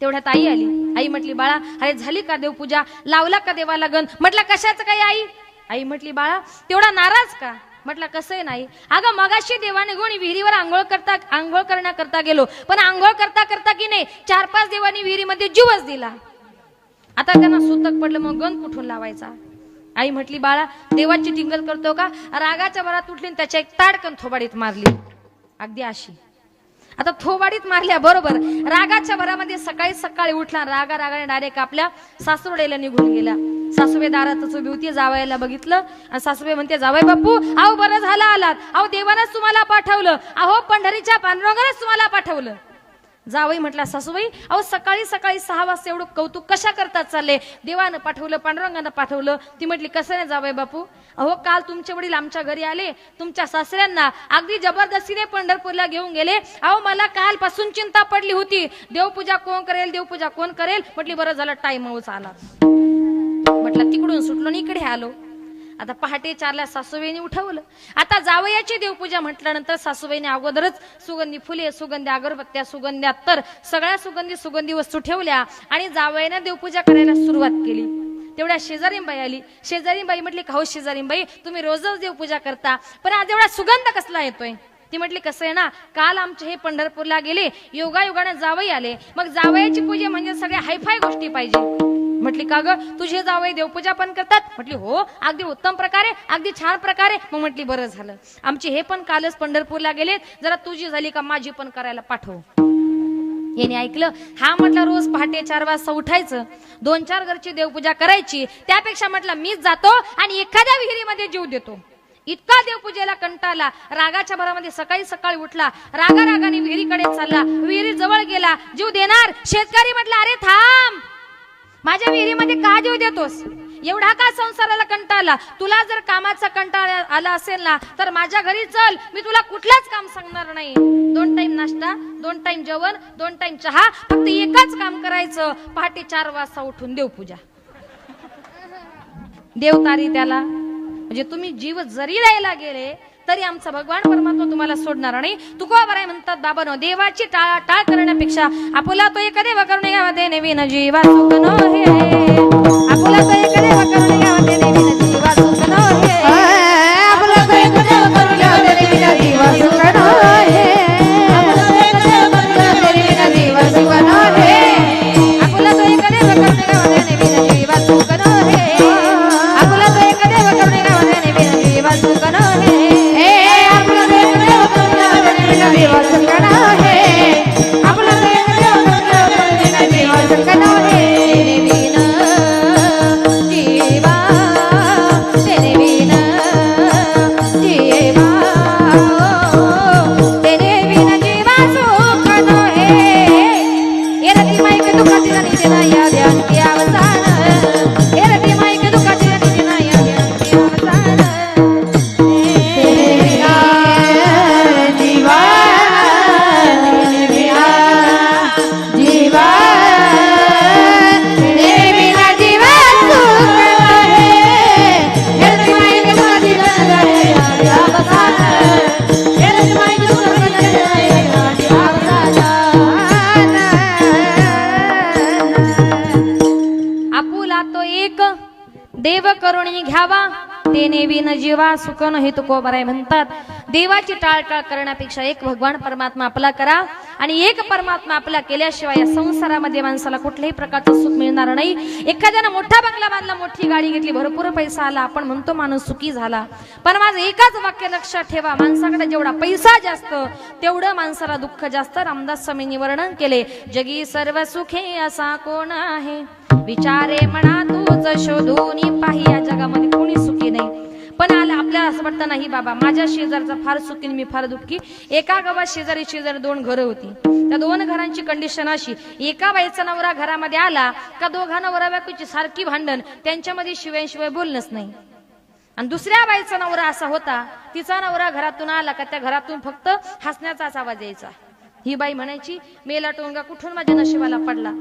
तेवढ्यात आई आली. आई म्हटली, बाळा अरे झाली का देवपूजा, लावला का देवाला गण? म्हटलं कशाचं काय आई? आई म्हटली, बाळा तेवढा नाराज का? म्हटलं कसंही नाही, अगं मगाशी देवाने गुण विहिरीवर आंघोळ करण्याकरता गेलो, पण आंघोळ करता करता की नाही 4-5 देवांनी विहिरीमध्ये जीवच दिला. आता त्यांना सुतक पडलं, मग गण कुठून लावायचा? आई म्हटली, बाळा देवाची टिंगल करतो का? रागाच्या भरात उठली आणि त्याच्या एक ताडकन थोबाडीत मारली, अगदी अशी. आता थोबाडीत मारल्या बरोबर रागाच्या भरामध्ये सकाळी सकाळी उठला, रागाने डायरेक्ट आपल्या सासूरडेला निघून गेला. सासूबाई दारातच उभी होती, जावयाला बघितलं आणि सासूबाई म्हणते, जावई बापू अहो बरं झालं आलात, अहो देवानच तुम्हाला पाठवलं, अहो पंढरीच्या पांडुरंगानेच तुम्हाला पाठवलं. जावई म्हटला, सासूबाई अहो सकाळी सकाळी 6 वाजता एवढं कौतुक कशा करतात चालले, देवानं पाठवलं पांडुरंगानं पाठवलं. ती म्हटली, कसं नाही जावई बापू, अहो काल तुमचे वडील आमच्या घरी आले, तुमच्या सासऱ्यांना अगदी जबरदस्तीने पंढरपूरला घेऊन गेले. अहो मला कालपासून चिंता पडली होती, देवपूजा कोण करेल, देवपूजा कोण करेल. म्हटली बरं झालं टाइम आला. म्हटलं तिकडून सुटलो आणि इकडे आलो. आता पहाटे 4ला सासूबाईने उठवलं. आता जावयाची देवपूजा म्हटल्यानंतर सासूबाईने अगोदरच सुगंधी फुले, सुगंधी अगरबत्त्या, सुगंधी अत्तर, सगळ्या सुगंधी वस्तू ठेवल्या आणि जावयाने देवपूजा करायला सुरुवात केली. तेवढ्या शेजारीबाई आली. शेजारीबाई म्हटली, का हो शेजारीबाई तुम्ही रोजच देवपूजा करता, पण आज एवढा सुगंध कसला येतोय? ती म्हटली, कसं आहे ना, काल आमचे हे पंढरपूरला गेले, योगायोगाने जावई आले, मग जावयाची पूजा म्हणजे सगळ्या हायफाय गोष्टी पाहिजे. म्हटली, का ग तुझे जावई देवपूजा पण करतात? म्हटली, हो अगदी उत्तम प्रकारे, अगदी छान प्रकारे. मग म्हटली, बरं झालं, आमचे हे पण कालच पंढरपूरला गेलेत, जरा तुझी झाली का माझी पण करायला पाठव. याने ऐकलं. हा म्हटलं रोज पहाटे 4 वाजता उठायचं, 2-4 घरची देवपूजा करायची, त्यापेक्षा म्हटलं मीच जातो आणि एखाद्या विहिरीमध्ये जीव देतो. इतका देवपूजेला कंटाळला, रागाच्या भरामध्ये सकाळी सकाळी उठला, रागाने विहिरीकडे चालला, विहिरी जवळ गेला, जीव देणार. शेतकरी म्हटलं, अरे थांब, माझ्या विहिरीमध्ये का जीव देतोस? एवढा का संसाराला कंटाळला? तुला जर कामाचा कंटाळा आला असेल ना तर माझ्या घरी चल, मी तुला कुठलंच काम सांगणार नाही. 2 टाइम नाश्ता, 2 टाइम जेवण, 2 टाइम चहा, फक्त एकच काम करायचं, पहाटे 4 वाजता उठून देवपूजा. देवतारी त्याला, म्हणजे तुम्ही जीव जरी द्यायला गेले तरी आमचा भगवान परमात्मा तुम्हाला सोडणार नाही. तुकोबाराय म्हणतात, बाबांनो देवाची टाळाटाळ करण्यापेक्षा आपुला तो एक देव करून घ्यावा नवीन जीवा सुख नो हे, आपुला तो एक देव करून घ्यावा नवीन जीवा सुख नो हे, आपुला तो एक देव करून घ्यावा नवीन जीवा सुख नो हे, आपुला तो एक देव करून घ्यावा नवीन जीवा सुख नो हे, आपुला तो एक देव करून घ्यावा नवीन जीवा सुख नो हे, आपुला तो एक देव करून घ्यावा नवीन जीवा सुख नो हे, जीवा सुख नो हे, आपुला तो एक देव करून घ्यावा जीवा सुख नो हे. देव करुणी घ्यावा तेने विन जीवा सुख न हे तुकोबाराय म्हणतात. देवाची टाळटाळ करण्यापेक्षा एक भगवान परमात्मा आपला करा आणि एक परमात्मा आपला केल्याशिवाय या संसारामध्ये माणसाला कुठल्याही प्रकारचं सुख मिळणार नाही. एखाद्यानं मोठा बंगला बांधला, मोठी गाडी घेतली, भरपूर पैसा आला, आपण म्हणतो माणूस सुखी झाला, पण माझं एकच वाक्य लक्षात ठेवा, माणसाकडे जेवढा पैसा जास्त तेवढं माणसाला दुःख जास्त. रामदास स्वामींनी वर्णन केले, जगी सर्व सुखे असा कोण आहे, विचारे म्हणा तूच शोधून पाही, या जगामध्ये कोणी सुखी नाही. पण आपल्याला असं वाटतं नाही बाबा माझ्या शेजारचा फार सुखी, मी फार दुःखी. एका गावात शेजारी 2 घरं होती. त्या 2 घरांची कंडिशन अशी, एका बाईचा नवरा घरामध्ये आला का 2 नवरा बायकोची सारखी भांडण, त्यांच्यामध्ये शिवाय बोलणंच नाही. आणि दुसऱ्या बाईचा नवरा असा होता, तिचा नवरा घरातून आला का त्या घरातून फक्त हसण्याचाच आवाज यायचा. ही बाई म्हणायची, मेला टोंगा कुठून माझ्या नशिबाला पडला.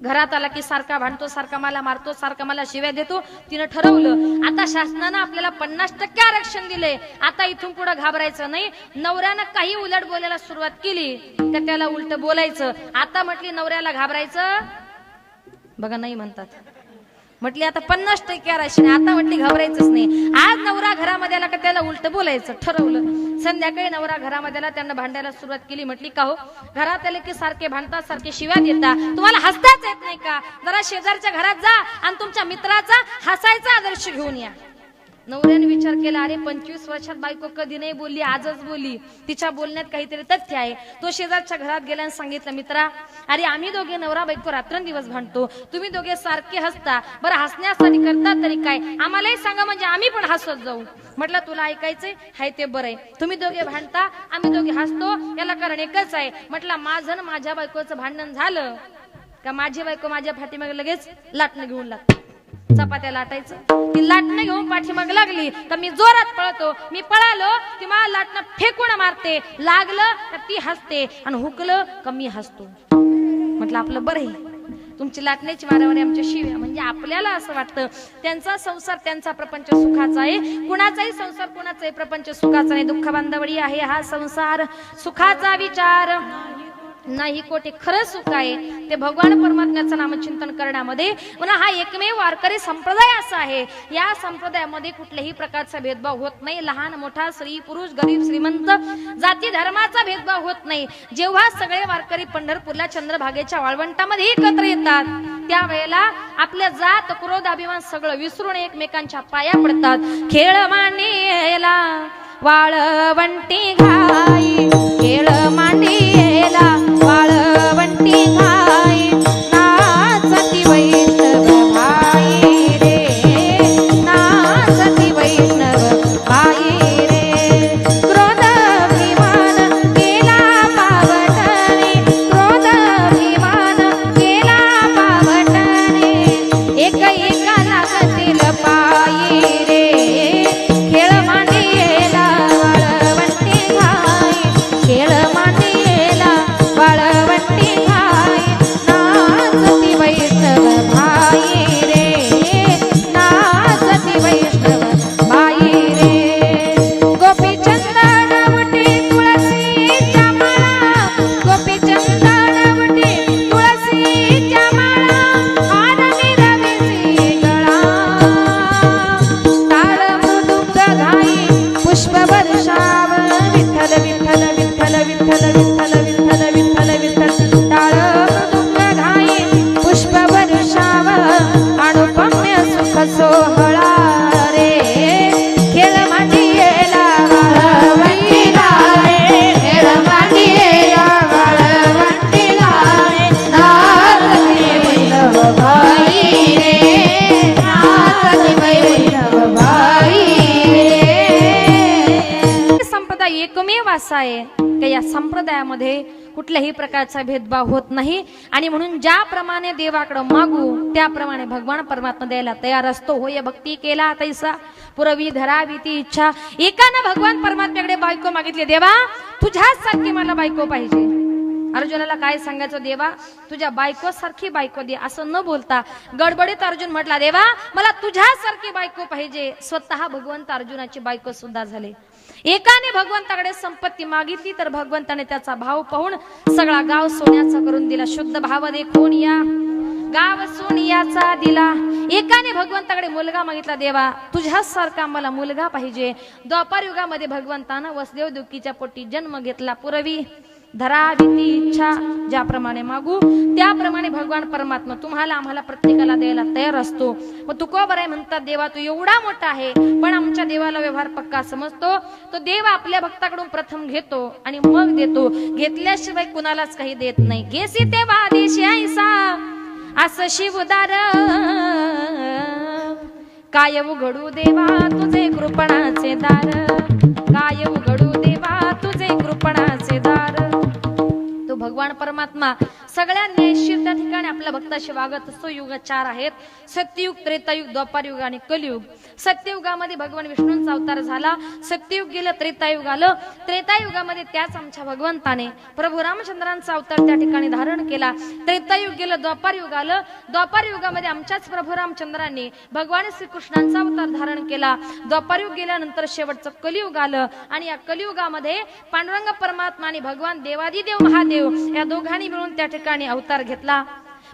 घरात आला की सारखा भांडतो, सारखा मला मारतो, सारखा मला शिव्या देतो. तिनं ठरवलं आता शासनानं आपल्याला 50% आरक्षण दिले, आता इथून पुढे घाबरायचं नाही. नवऱ्यानं काही उलट बोलायला सुरुवात केली तर त्याला उलट बोलायचं. आता म्हटली नवऱ्याला घाबरायचं, बघा नाही म्हणतात. म्हटली आता 50% आरक्षण, आता म्हटली घाबरायचंच नाही. आज नवरा घरामध्ये आला का त्याला उलट बोलायचं ठरवलं. संध्याकाळी नवरा घरामध्ये आला, त्यांना भांडायला सुरुवात केली. म्हटली का हो, घरात आले की सारखे भांडतात, सारखे शिव्या देता, तुम्हाला हसताच येत नाही का? जरा शेजारच्या घरात जा आणि तुमच्या मित्राचा हसायचा आदर्श घेऊन या. नवऱ्याने विचार केला, अरे 25 वर्षात बायको कधी नाही बोलली, आजच बोलली, तिच्या बोलण्यात काहीतरी तथ्य आहे. तो शेजारच्या घरात गेला आणि सांगितलं, मित्रा अरे आम्ही दोघे नवरा बायको रात्रंदिवस भांडतो, तुम्ही दोघे सारखे हसता, बरं हसण्यासाठी करतात तरी काय, आम्हालाही सांगा म्हणजे आम्ही पण हसत जाऊ. म्हटलं तुला ऐकायचंय हाय ते बरं आहे, तुम्ही दोघे भांडता, आम्ही दोघे हसतो, याला कारण एकच आहे. म्हटलं माझं माझ्या बायकोचं भांडण झालं का माझी बायको माझ्या पाठीमागे लगेच लाटणं घेऊन लागते, चपात्या लाटायचं. ती लाटणं घेऊन पाठीमाग लागली तर मी जोरात पळतो, मी पळालो ती मला लाटणं फेकून मारते, लागलं तर ती हसते आणि हुकलं का मी हसतो. म्हटलं आपलं बरं आहे, तुमची लाटण्याची वारंवारी आमच्या शिव्या. म्हणजे आपल्याला असं वाटतं त्यांचा संसार त्यांचा प्रपंच सुखाचा आहे, कुणाचाही संसार कुणाचाही प्रपंच सुखाचा नाही. दुःख बांधवडी आहे हा संसार, सुखाचा विचार नाही कोठे. खरं सुख आहे ते भगवान परमात्म्याचं नामचिंतन करण्यामध्ये. म्हणून हा एकमेव वारकरी संप्रदाय असा आहे, या संप्रदायामध्ये कुठल्याही प्रकारचा भेदभाव होत नाही. लहान मोठा, स्त्री पुरुष, गरीब श्रीमंत, जाती धर्माचा भेदभाव होत नाही. जेव्हा सगळे वारकरी पंढरपूरला चंद्रभागेच्या वाळवंटामध्ये एकत्र येतात त्यावेळेला आपल्या जात क्रोध अभिमान सगळं विसरून एकमेकांच्या पाया पडतात. खेळ मांडीला वाळवंटी घाई, खेळ मांडीला वाळवंटी घाई, नाचती वैष्णव भाई रे, नाचती वैष्णव भाई रे. क्रोध अभिमान केला पावटणे, क्रोध अभिमान केला पावटणे, एक एका लागतील पायी रे. खेळ मांडीला वाळवंटी घाई, खेळ मांडीला वाळवंटी घाई, नाचती वैष्णव भाई रे, नाचती वैष्णव भाई रे. गोपी चंदनवटी तुळशीच्या माळा, गोपी चंदनवटी तुळशीच्या माळा, हार मिरविसी गळा, टाळ मृदुंग घाई पुष्प वर्षाव, विठ्ठल विठ्ठल विठ्ठल विठ्ठल विठ्ठल विठ्ठल विठ्ठल विठ्ठल, टाळ मृदुंग घाई पुष्प वर्षाव, अनुपम्य सुख सोहळा रे. खेळ मांडीला वाळवंटी घाई, खेळ मांडीला वाळवंटी घाई, नाचती वैष्णव भाई रे, नाचती वैष्णव भाई रे. संप्रदाय एकमेव असा आहे की या संप्रदायामध्ये कुठल्याही प्रकारचा भेदभाव होत नाही. आणि म्हणून ज्याप्रमाणे देवाकडे मागू त्याप्रमाणे भगवान परमात्मा द्यायला तयार असतो. होय भक्ती केला तैसा पुरवी धरावी ती इच्छा. एकानं भगवान परमात्म्याकडे बायको मागितली, देवा तुझ्यासारखी मला बायको पाहिजे. अर्जुनाला काय सांगायचं, देवा तुझ्या बायको सारखी बायको दे असं न बोलता गडबडीत अर्जुन म्हटला, देवा मला तुझ्यासारखी बायको पाहिजे. स्वतः भगवंत अर्जुनाची बायको सुद्धा झाले. एकाने भगवंताकडे संपत्ती मागितली तर भगवंताने त्याचा भाव पाहून सगळा गाव सोन्याचा करून दिला. शुद्ध भाव देखून या गाव सोनियाचा दिला. एकाने भगवंताकडे मुलगा मागितला, देवा तुझ्यासारखा मला मुलगा पाहिजे. द्वापार युगामध्ये भगवंतानं वसुदेव देवकीच्या पोटी जन्म घेतला. पुरवी धरावी ती इच्छा. ज्याप्रमाणे मागू त्याप्रमाणे भगवान परमात्मा तुम्हाला आम्हाला प्रत्येकाला द्यायला तयार असतो. मग तुकोबाराय म्हणतात, देवा तू एवढा मोठा आहे पण आमच्या देवाला व्यवहार पक्का समजतो. तो देव आपल्या भक्ताकडून प्रथम घेतो आणि मग देतो. घेतल्याशिवाय कुणालाच काही देत नाही. घेसी तेव्हा आदेशी ऐसा असं शिवदार, काय उघडू देवा तुझे कृपणाचे दार, काय उघडू देवा तुझे कृपणाचे दार. तो भगवान परमात्मा सगळ्या न्यायशीर त्या ठिकाणी आपल्या भक्ताशी वागत असतो. युग 4 आहेत, सत्ययुग, त्रेतायुग, द्वापारयुग आणि कलियुग. सत्ययुगामध्ये भगवान विष्णूंचा अवतार झाला, सत्ययुग गेलं, त्रेतायुग आलं. त्रेतायुगामध्ये त्याच आमच्या भगवंताने प्रभू रामचंद्रांचा अवतार त्या ठिकाणी धारण केला. त्रेतायुग गेलं, द्वापारयुग आलं. द्वापारयुगामध्ये आमच्याच प्रभू रामचंद्रांनी भगवान श्रीकृष्णांचा अवतार धारण केला. द्वापारयुग गेल्यानंतर शेवटचं कलियुग आलं आणि या कलियुगामध्ये पांडुरंग परमात्मा आणि भगवान देवादिदेव महादेव या दोघांनी मिळून त्या ठिकाणी अवतार घेतला.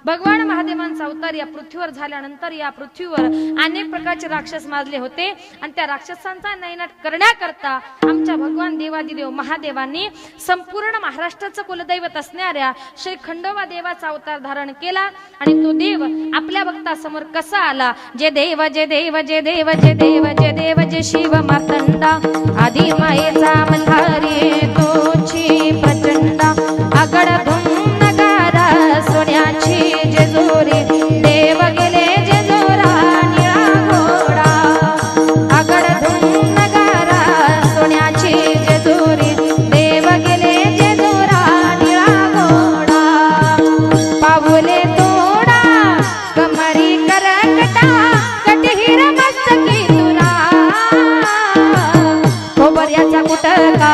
भगवान महादेवांचा अवतार या पृथ्वीवर झाल्यानंतर या पृथ्वीवर अनेक प्रकारचे राक्षस माजले होते आणि त्या राक्षसांचा नायनाट करण्याकरता आमच्या भगवान देवादिदेव महादेवांनी संपूर्ण महाराष्ट्राचं कुलदैवत असणाऱ्या श्री खंडोबा देवाचा अवतार धारण केला आणि तो देव आपल्या भक्तासमोर कसा आला. जे देव जे देव जे देव जे देव जे देव जे शिव मातंडा आदी मायेचा मल्हारी तोची प्रचंडा आगड सोन्याची जेजुरी देव गेले जेजुरा निळा घोडा आगड धुन नगारा सोन्याची जेजुरी देव गेले जेजुरा निळा घोडा पाऊले तोडा कमरी करकटा कटहीर मस्तकी तुरा खोबऱ्याचा कुटका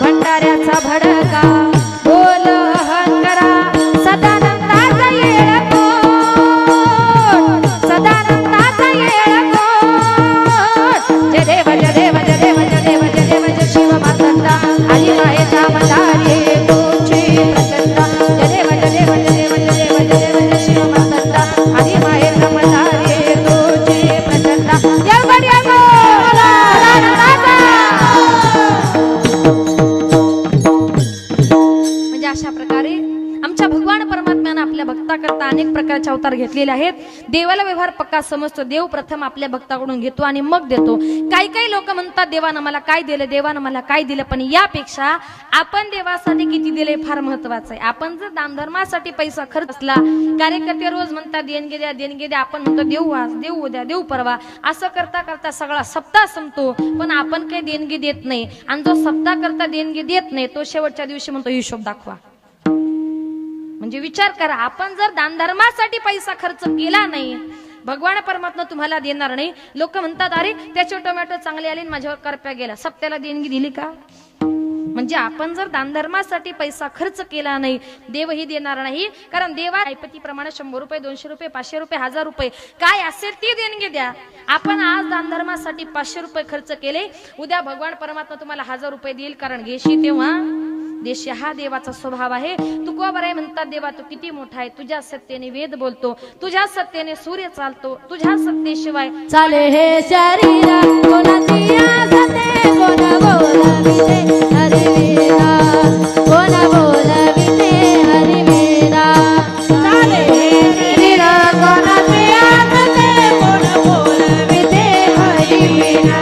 भंडाऱ्याचा भडका बोल हंकरा सदानंदाचा येळकोट सदानंदाचा येळकोट जय देव जय देव जय देव जय देव जय देव जय शिव मातंडा आली मायेचा मल्हारी तोची प्रचंडा जय देव जय देव जय देव जय देव जय देव जय शिव मातंडा आली मायेचा मल्हारी तोची प्रचंडा जय बडिया गो सदानंदाचा. म्हणजे अशा प्रकारे आमच्या भगवान परमात्म्याने आपल्या भक्ताकरता अनेक प्रकारचे अवतार घेतलेले आहेत. देवाला व्यवहार पक्का समजतो. देव प्रथम आपल्या भक्ताकडून घेतो आणि मग देतो. काही काही लोक म्हणतात देवानं मला काय दिलं, देवानं मला काय दिलं, पण यापेक्षा आपण देवासाठी किती दिले फार महत्वाचं आहे. आपण जर दानधर्मासाठी पैसा खर्च असला, कार्यकर्ते रोज म्हणतात देणगी द्या देणगी द्या, आपण म्हणतो देऊ आज देऊ उद्या देऊ परवा, असं करता करता सगळा सप्ताह संपतो पण आपण काही देणगी देत नाही. आणि जो सप्ताह करता देणगी देत नाही तो शेवटच्या दिवशी म्हणतो हिशोब दाखवा. म्हणजे विचार करा, आपण जर दानधर्मासाठी पैसा खर्च केला नाही भगवान परमात्मा तुम्हाला देणार नाही. लोक म्हणतात अरे त्याचे टोमॅटो चांगले आले माझ्यावर करप्या गेला, सप्त्याला देणगी दिली का? म्हणजे आपण जर दानधर्मासाठी पैसा खर्च केला नाही देवही देणार नाही. कारण देवा ऐपतीप्रमाणे 100 रुपये 200 रुपये 500 रुपये 1000 रुपये काय असेल ती देणगी द्या. आपण आज दानधर्मासाठी 500 रुपये खर्च केले, उद्या भगवान परमात्मा तुम्हाला 1000 रुपये देईल. कारण घेशी तेव्हा देशी, हा देवाचा स्वभाव आहे. तुकोबराय म्हणतात देवा तू किती मोठा आहे, तुझ्या सत्तेने वेद बोलतो, तुझ्या सत्तेने सूर्य चालतो, तुझ्या सत्तेशिवाय चाले हे शरीर कोणाची आसते कोण बोलविते हरिवेदा कोण बोलविते हरिवेदा चाले हे शरीर कोणाची आसते कोण बोलविते हरिवेदा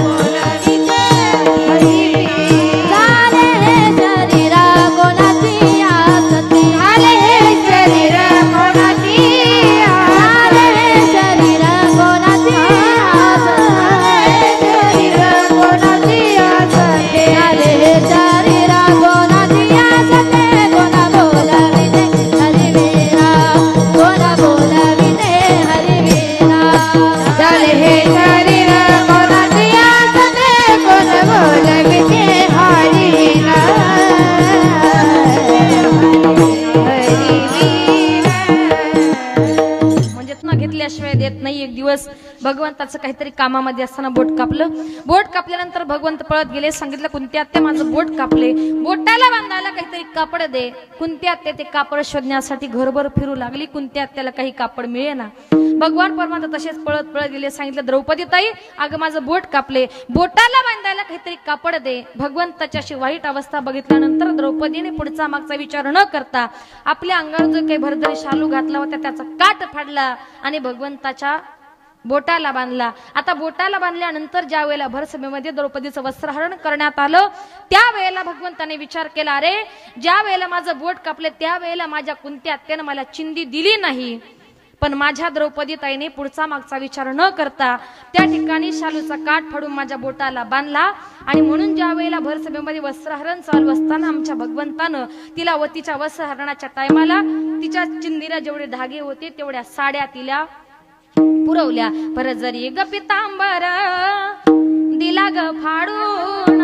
बोलविते हरिवेदा चाले हे शरीर कोणाची आसते चाले हे शरीर कोणाची चाले हे शरीर कोणाची घेतल्याशिवाय देत नाही. एक दिवस भगवंताचं काहीतरी कामामध्ये असताना बोट कापलं. बोट कापल्यानंतर भगवंत पळत गेले, सांगितलं कुंती आत्या माझं बोट कापले, बोटाला बांधायला काहीतरी कापड दे. कुंती आत्या ते कापड शोधण्यासाठी घरभर फिरू लागली. कुंती आत्याला काही कापड मिळेना. भगवान परमात्मा तसेच पळत पळत गेले, सांगितलं द्रौपदी ताई अगं माझं बोट कापले, बोटाला बांधायला काहीतरी कापड दे. भगवंताची अशी वाईट अवस्था बघितल्यानंतर द्रौपदीने पुढचा मागचा विचार न करता आपल्या अंगावर जो काही भरभरी शालू घातला होता त्याचा काठ फाडला आणि भगवंताच्या बोटाला बांधला. आता बोटाला बांधल्यानंतर ज्या वेळेला भरसभेमध्ये द्रौपदीचं वस्त्रहरण करण्यात आलं त्यावेळेला भगवंताने विचार केला, अरे ज्या वेळेला माझं बोट कापले त्या वेळेला माझ्या कुंती आत्यानं मला चिंदी दिली नाही, पण माझ्या द्रौपदी ताईने पुढचा मागचा विचार न करता त्या ठिकाणी शालूचा काठ फाडून माझ्या बोटाला बांधला आणि म्हणून ज्या वेळेला भरसभेमध्ये वस्त्रहरण चालू असताना आमच्या भगवंतानं तिला वतीच्या वस्त्रहरणाच्या टायमाला तिच्या चिंधीला जेवढे धागे होते तेवढ्या साड्या तिला पुरवल्या. परत जरी ग पितांबर दिला ग फाडून,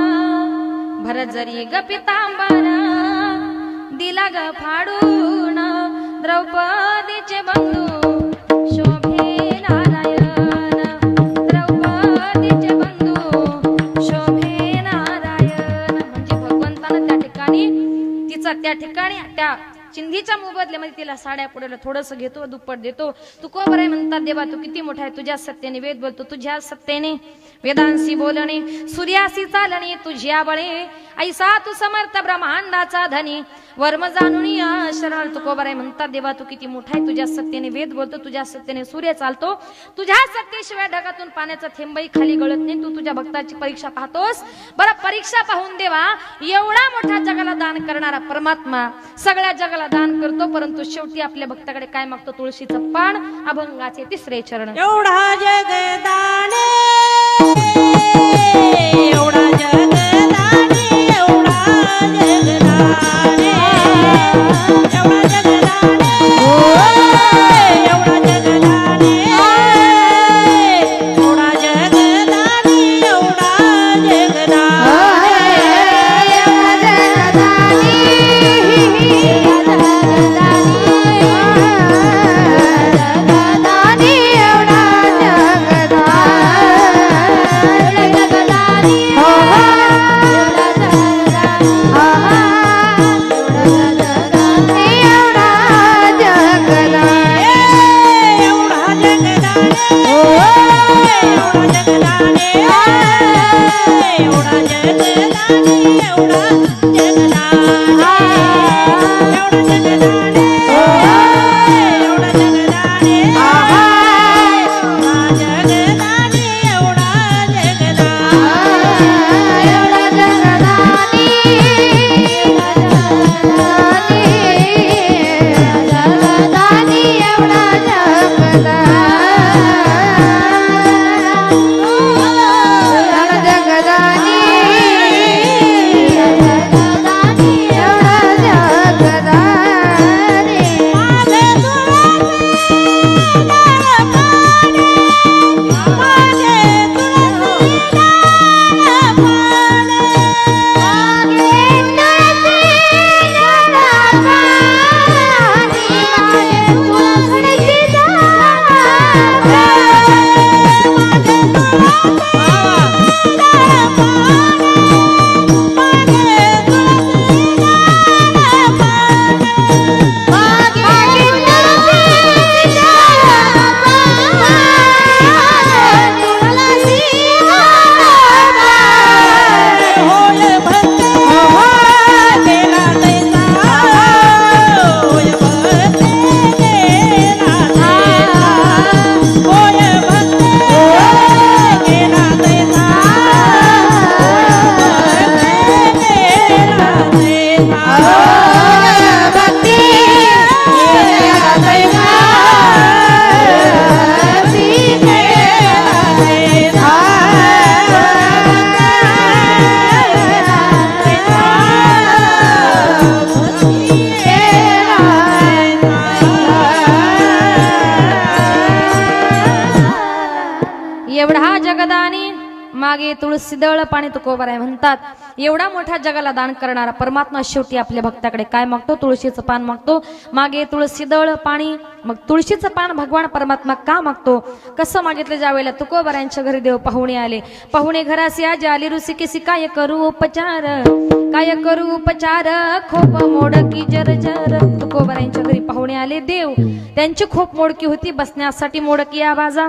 भरत जरी ग पितांबर दिला ग फाडून, द्रौपदीचे बंधू शोभे नारायण, द्रौपदीचे बंधू शोभे नारायण. म्हणजे भगवंतानं त्या ठिकाणी तिचा त्या ठिकाणी त्या चिंधीच्या मोबदल्यामध्ये तिला साड्या पुढे थोडस घेतो, दुप्पट देतो. तू को बरं म्हणतात देवा, तू किती मोठा आहे, तुझ्या सत्तेने वेद बोलतो, तुझ्या सत्तेने वेदांशी बोलणे, सूर्याशी चालणे, तुझ्या बळे ऐसा तू समर्थ ब्रह्मांडाचा धनी, वर्म जाणून शरण. तू को बरं म्हणतात देवा, तू किती मोठा आहे, तुझ्या सत्तेने वेद बोलतो, तुझ्या सत्तेने सूर्य चालतो, तुझ्या सत्तेशिवाय ढगातून पाण्याचा थेंबही खाली गळत नाही. तू तुझ्या भक्ताची परीक्षा पाहतोस. बरं, परीक्षा पाहून देवा, एवढा मोठा जगाला दान करणारा परमात्मा सगळ्या जगाला दान करतो, परंतु शेवटी आपल्या भक्ताकडे काय मागतो? तुळशीचं पान, अभंगाचे 3रे चरण. एवढा जगदाने, एवढा जगदाने, एवढा जगदाने, एवढा जगदाने, एवढा जगदाने, एवढा जगदाने, एवढा मागे तुळशीदळ पाणी तुकोबाराय म्हणतात. एवढा मोठ्या जगाला दान करणारा परमात्मा शेवटी आपल्या भक्ताकडे काय मागतो? तुळशीचं पान मागतो. मागे तुळशीदळ पाणी, मग तुळशीचं पान भगवान परमात्मा का मागतो? कसं मागितलं? ज्या वेळेला तुकोबारायांच्या घरी देव पाहुणे आले. पाहुणे घरासी आज आली ऋषिकेशी काय करू उपचार, काय करू उपचार, खोप मोडकी जर तुकोबारायांच्या घरी पाहुणे आले. देव त्यांची खूप मोडकी होती, बसण्यासाठी मोडकी आवाजा,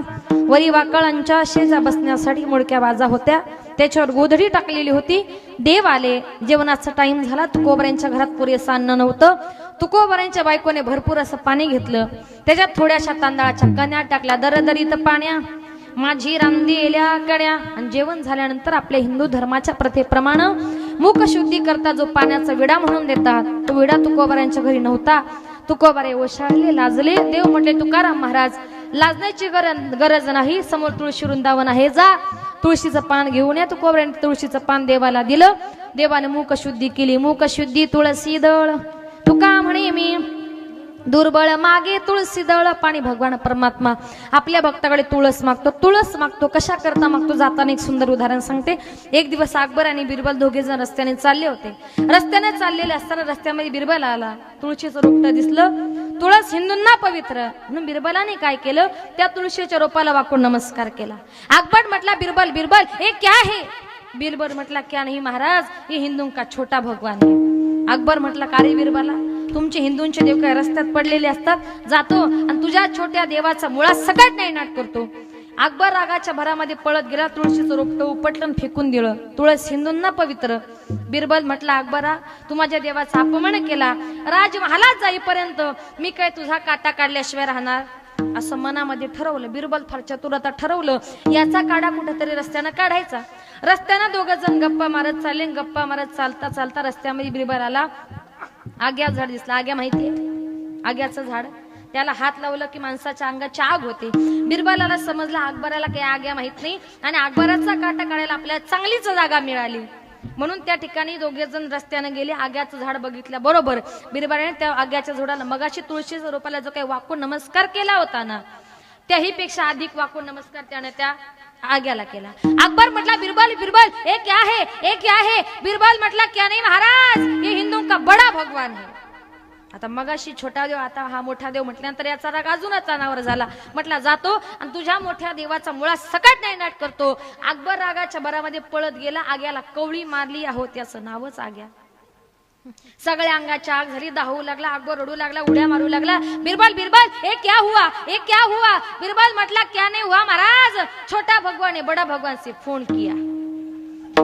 वरी वाकळांच्या शेजा बसण्यासाठी मोडक्या बाजा होत्या, त्याच्यावर गोधडी टाकलेली होती. देव आले, जेवणाचा टाइम झाला. तुकोबारायांच्या घरात पुरेसं अन्न नव्हतं. तुकोबारायांच्या बायकोने भरपूर असं पाणी घेतलं, त्याच्यात थोड्याशा तांदळाच्या कण्या टाकल्या, दरदरीत पाण्या माझी रांधलेल्या कण्या. आणि जेवण झाल्यानंतर आपल्या हिंदू धर्माच्या प्रथेप्रमाणे मुख शुद्धी करता जो पाण्याचा विडा म्हणून देतात, तो विडा तुकोबारायांच्या घरी नव्हता. तुकोबारे ओशाळले लाजले. देव म्हटले तुकाराम महाराज लाजण्याची गरज नाही, समोर तुळशी वृंदावन आहे, जा तुळशीचं पान घेऊन या. तुकोबाराने तुळशीचं पान देवाला दिलं. देवाने मुख शुद्धी केली. मुख शुद्धी तुळशी दळ. तुका म्हणे मी दुर्बळ मागे तुळशी दळ. पाणी भगवान परमात्मा आपल्या भक्ताकडे तुळस मागतो. तुळस मागतो कशा करता मागतो जाताना एक सुंदर उदाहरण सांगते. एक दिवस अकबर आणि बिरबल दोघे जण रस्त्याने चालले होते. रस्त्याने चाललेले असताना रस्त्यामध्ये बिरबल आला. तुळशीचं रोपटं दिसलं. तुळस हिंदूंना पवित्र म्हणून बिरबलाने काय केलं, त्या तुळशीच्या रोपाला वाकून नमस्कार केला. अकबर म्हटला बिरबल बिरबल हे क्या है. बिरबल म्हटला क्या नहीं महाराज, ये हिंदू का छोटा भगवान है. अकबर म्हटला का रे बिरबला, तुमचे हिंदूंचे देव काय रस्त्यात पडलेले असतात, जातो आणि तुझ्या छोट्या देवाचा मुळा सगळ्यात नाही नाट करतो. अकबर रागाच्या भरामध्ये पळत गेला. तुळशीचं रोपटं उपटलं फेकून दिलं. तुळस हिंदूंना पवित्र. बिरबल म्हटला अकबरा, तू माझ्या देवाचा अपमान केला, राजमहालात जाईपर्यंत मी काय तुझा काटा काढल्याशिवाय राहणार असं मनामध्ये ठरवलं. बिरबल फार चतुर आता ठरवलं याचा काढा कुठेतरी रस्त्यानं काढायचा. रस्त्यानं दोघं जण गप्पा मारत चालले. गप्पा मारत चालता चालता रस्त्यामध्ये बिरबल आला. आग्या झाड दिसला. आग्या माहितीये आग्याचं झाड. त्याला हात लावलं की माणसाच्या अंगाची आग होते. बिरबलाला समजलं अकबराला काही आग्या माहित नाही आणि अकबराचा काटा काढायला आपल्याला चांगलीच जागा मिळाली. म्हणून त्या ठिकाणी दोघे जण रस्त्याने गेले. आग्याचं झाड बघितल्या बरोबर बिरबलाने त्या आग्याच्या झाडाला मगाशी तुळशीच्या रोपाला जो काही वाकून नमस्कार केला होता ना, त्याही पेक्षा अधिक वाकून नमस्कार त्याने त्या आग्याला केला. अकबर म्हटला बिरबल बिरबल ये क्या है, ये क्या है. बिरबल म्हटला क्या नहीं महाराज, ये हिंदू का बडा भगवान है. आता मगाशी छोटा देव आता हा मोठा देव म्हटल्यानंतर याचा राग अजूनच अनावर झाला. म्हटला जातो आणि तुझ्या मोठ्या देवाचा मुळा सकट नाही नाट करतो. अकबर रागाच्या भरामध्ये पळत गेला. आग्याला कवळी मारली. आहो त्याचं नावच आग्या. सगळ्या अंगाची आग झाली. धावू लागला. अकबर रडू लागला, उड्या मारू लागला. बिरबल बिरबल ये क्या हुआ, ये क्या हुआ. बिरबल म्हटला क्या नहीं हुआ महाराज, छोटा भगवान है, बड़ा भगवान से फोन किया.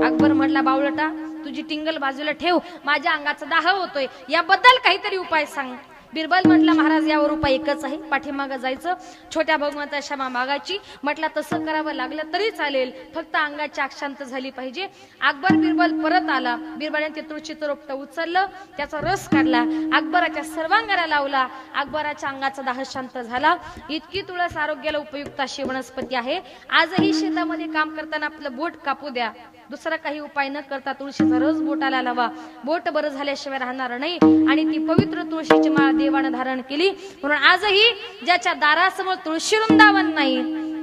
अकबर म्हटला बावळटा तुझी टिंगल बाजूला ठेव, माझ्या अंगाचा दाह होतोय, याबद्दल काहीतरी उपाय सांग. बिरबल म्हटला महाराज यावर उपाय एकच आहे, पाठीमागं जायचं, छोट्या भगवंता क्षमा मागायची. म्हटला तसं करावं लागलं तरी चालेल, फक्त अंगाची आग शांत झाली पाहिजे. अकबर बिरबल परत आला. बिरबलाने ते तुळशीचं रोपटं उचललं, त्याचा रस काढला, अकबराच्या सर्वांगाला लावला. अकबराच्या अंगाचा दाह शांत झाला. इतकी तुळस आरोग्याला उपयुक्त अशी वनस्पती आहे. आजही शेतामध्ये काम करताना आपलं बोट कापू द्या, दुसरा काही उपाय न करता तुळशीचा रस बोटाला लावा. बोट बरं झाल्याशिवाय राहणार नाही. आणि ती पवित्र तुळशीची माळ देवानं धारण केली. म्हणून आजही ज्याच्या दारासमोर तुळशी वृंदावन नाही,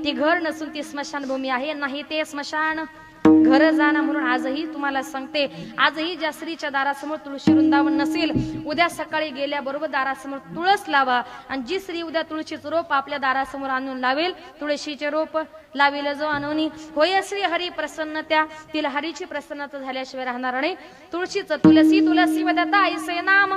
ती घर नसून ती स्मशानभूमी आहे. नाही ते स्मशान घर जाणं. म्हणून आजही तुम्हाला सांगते, आजही ज्या स्त्रीच्या दारासमोर तुळशी वृंदावन नसेल, उद्या सकाळी गेल्याबरोबर दारासमोर तुळस लावा. आणि जी स्त्री उद्या तुळशीचं रोप आपल्या दारासमोर आणून लावेल, तुळशीचे रोप लावेल जो आणून, होय श्री हरी प्रसन्नत्या, तिला हरीची प्रसन्नता झाल्याशिवाय राहणार नाही. तुळशीचं तुलसी तुलसी वदता ऐसे नाम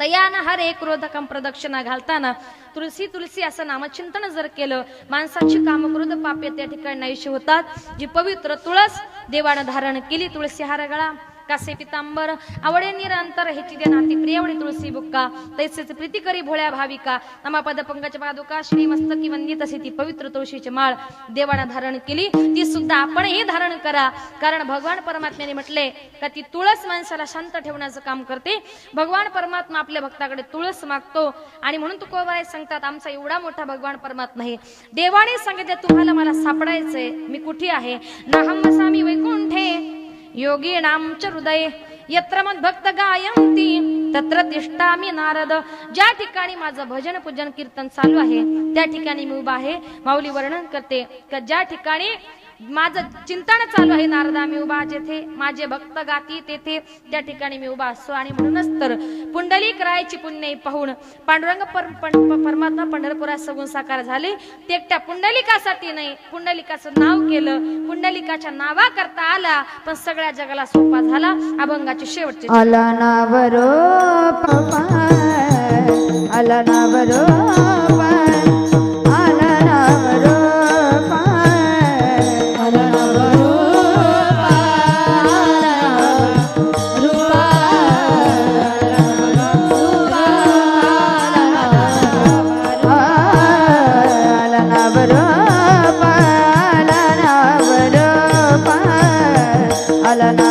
तयान हरे क्रोधकम प्रदक्षिणा घालताना तुलसी तुलसी असं नामचिंतन जर केलं, माणसाची काम क्रोध पापे त्या ठिकाणी नाहीशी होतात. जी पवित्र तुळस देवानं धारण केली, तुळसी हार गळा कासे पितांबर आवडे निरंतर हेची दे नाती प्रियवणी तुळसी बुक्का तैसेच प्रीती करी भोळ्या भाविका नमा पद पंकज पादुका श्री मस्तकी वंदित अशी ती पवित्र तुळशीची माळ देवानं धारण केली. ती सुद्धा आपणही धारण करा, कारण भगवान परमात्म्याने म्हटले का ती तुळस माणसाला शांत ठेवण्याचं काम करते. भगवान परमात्मा आपल्या भक्ताकडे तुळस मागतो. आणि म्हणून तुकोबाई सांगतात आमचा एवढा मोठा भगवान परमात्मा आहे. देवाने सांगितले तुम्हाला मला सापडायचंय, मी कुठे आहे. नाहम वसामी वैकुंठे योगीनाम च हृदये यत्र मद भक्त गायंती तत्र तिष्ठामि नारद. ज्या ठिकाणी माझं भजन पूजन कीर्तन चालू आहे त्या ठिकाणी मी उभा आहे. माऊली वर्णन करते का ज्या ठिकाणी माझं चिंतन चालू आहे नारदा मी उभा, जेथे माझे भक्त गाती तेथे त्या ठिकाणी मी उभा असतो. आणि म्हणूनच तर पुंडलिक रायाची पुण्य पाहून पांडुरंग परमात्मा पंढरपुरात सगुण साकार झाले. ते एकट्या पुंडलिकासाठी नाही, पुंडलिकाचं नाव केलं, पुंडलिकाच्या नावा करता आला, पण सगळ्या जगाला सोपा झाला. अभंगाचे शेवटचे आला नावरो आला नावरो आला नावरो आला नावरो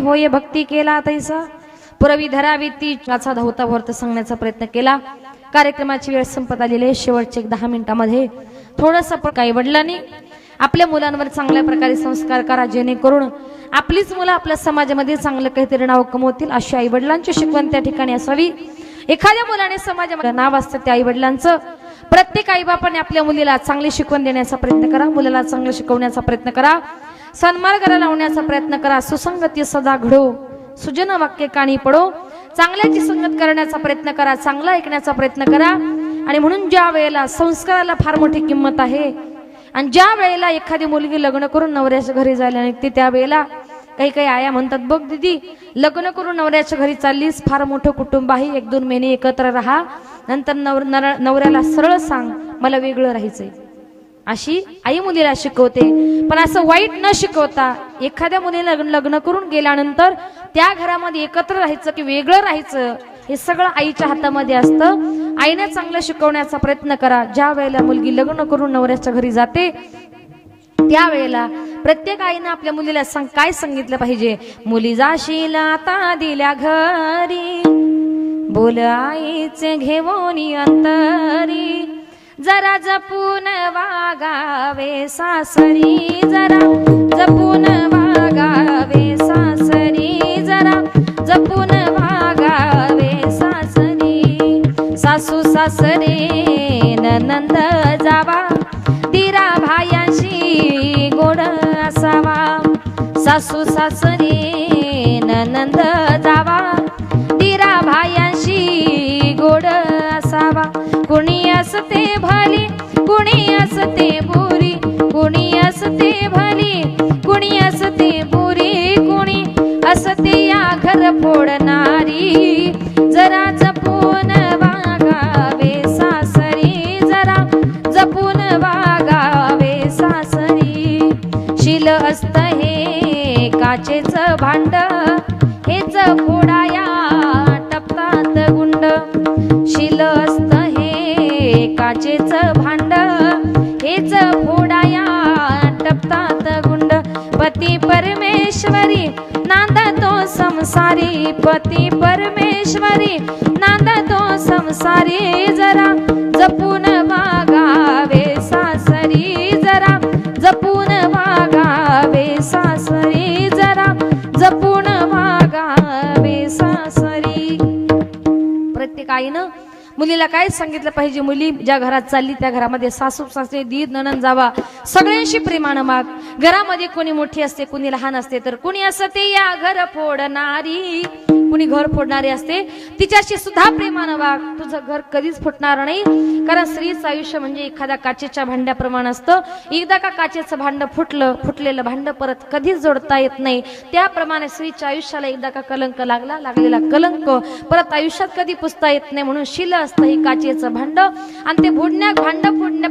होय भक्ती केला तैसा पुरवी धरावी ती वाचा धावता वर्त सांगण्याचा प्रयत्न केला। कार्यक्रमाची वेळ संपत आलेली आहे। शेवटचे 10 मिनिटांमध्ये थोडंसं काही वडिलांनी आपल्या मुलांवर चांगल्या प्रकारे संस्कार करा, जेणेकरून आपलीच मुलं आपल्या समाजामध्ये चांगलं काहीतरी नाव कमवतील अशी आई वडिलांची शिकवण त्या ठिकाणी असावी। एखाद्या मुलाने समाजामध्ये नाव असतं त्या आई वडिलांचं। प्रत्येक आई बापाने आपल्या मुलीला चांगली शिकवण देण्याचा प्रयत्न करा, मुलाला चांगलं शिकवण्याचा प्रयत्न करा, सन्मार्गाला लावण्याचा प्रयत्न करा, सुसंगती सदा घडो, सुजन वाक्य कानी पडो, चांगल्याची संगत करण्याचा प्रयत्न करा, चांगलं ऐकण्याचा प्रयत्न करा। आणि म्हणून ज्या वेळेला संस्काराला फार मोठी किंमत आहे आणि ज्या वेळेला एखादी मुलगी लग्न करून नवऱ्याच्या घरी जायला निघते त्यावेळेला काही काही आया म्हणतात बघ दीदी लग्न करून नवऱ्याच्या घरी चाललीस, फार मोठं कुटुंब आहे, 1-2 महिने एकत्र राहा, नंतर नवऱ्याला सरळ सांग मला वेगळं राहायचंय. अशी आई मुलीला शिकवते. पण असं वाईट न शिकवता एखाद्या मुलीला लग्न करून गेल्यानंतर त्या घरामध्ये एकत्र राहायचं की वेगळं राहायचं हे सगळं आईच्या हातामध्ये असतं. आईने चांगलं शिकवण्याचा प्रयत्न करा. ज्या वेळेला मुलगी लग्न करून नवऱ्याच्या घरी जाते त्यावेळेला प्रत्येक आईनं आपल्या मुलीला काय सांगितलं पाहिजे, मुली जाशील आता दिल्या घरी, बोल आईचे घेऊन अंतरी, जरा जपून वागावे सासरी, जरा जपून वागावे सासरी, जरा जपून वागावे सासरी. सासू सासरे ननंद जावा, दिरा भायांशी गोड असावा. सासू सासरे ननंद जावा, दिरा भायांशी गोड असावा. कुणी असते भली कुणी असते बुरी, कुणी असते भली कुणी असते बुरी, कुणी असते या घर फोडणारी, जरा जपून वागावे सासरी, जरा जपून वागावे सासरी. शिल असत हे काचेचं भांड, हेच फोडाया टपतात गुंड. शिल असत हे काचेचं भांड, हेच फोडाया टपतात गुंड. पती परमेश्वरी नांदतो संसारी, पती परमेश्वरी नांदतो संसारी, जरा जपून वागावे सासरी, जरा जपून वागावे सासरी, जरा जपून वागावे सासरी. प्रत्येक आईनं मुलीला काय सांगितलं पाहिजे, मुली ज्या घरात चालली त्या घरामध्ये सासू सासरे दीर नणंद जावा सगळ्यांशी प्रेमानं माग. घरामध्ये कोणी मोठी असते कोणी लहान असते, तर कोणी असते या घर फोडणारी, कुणी घर फोडणारी असते तिच्याशी सुद्धा प्रेमानं वाग. तुझं घर कधीच फुटणार नाही, कारण स्त्रीचं आयुष्य म्हणजे एखाद्या काचेच्या भांड्याप्रमाणे असतं. एकदा का काचेचं भांड फुटलेलं भांड परत कधीच जोडता येत नाही. त्याप्रमाणे स्त्रीच्या आयुष्याला एकदा का कलंक लागलेला कलंक परत आयुष्यात कधी पुसता येत नाही. म्हणून शिल असतं हे काचेचं भांड, आणि ते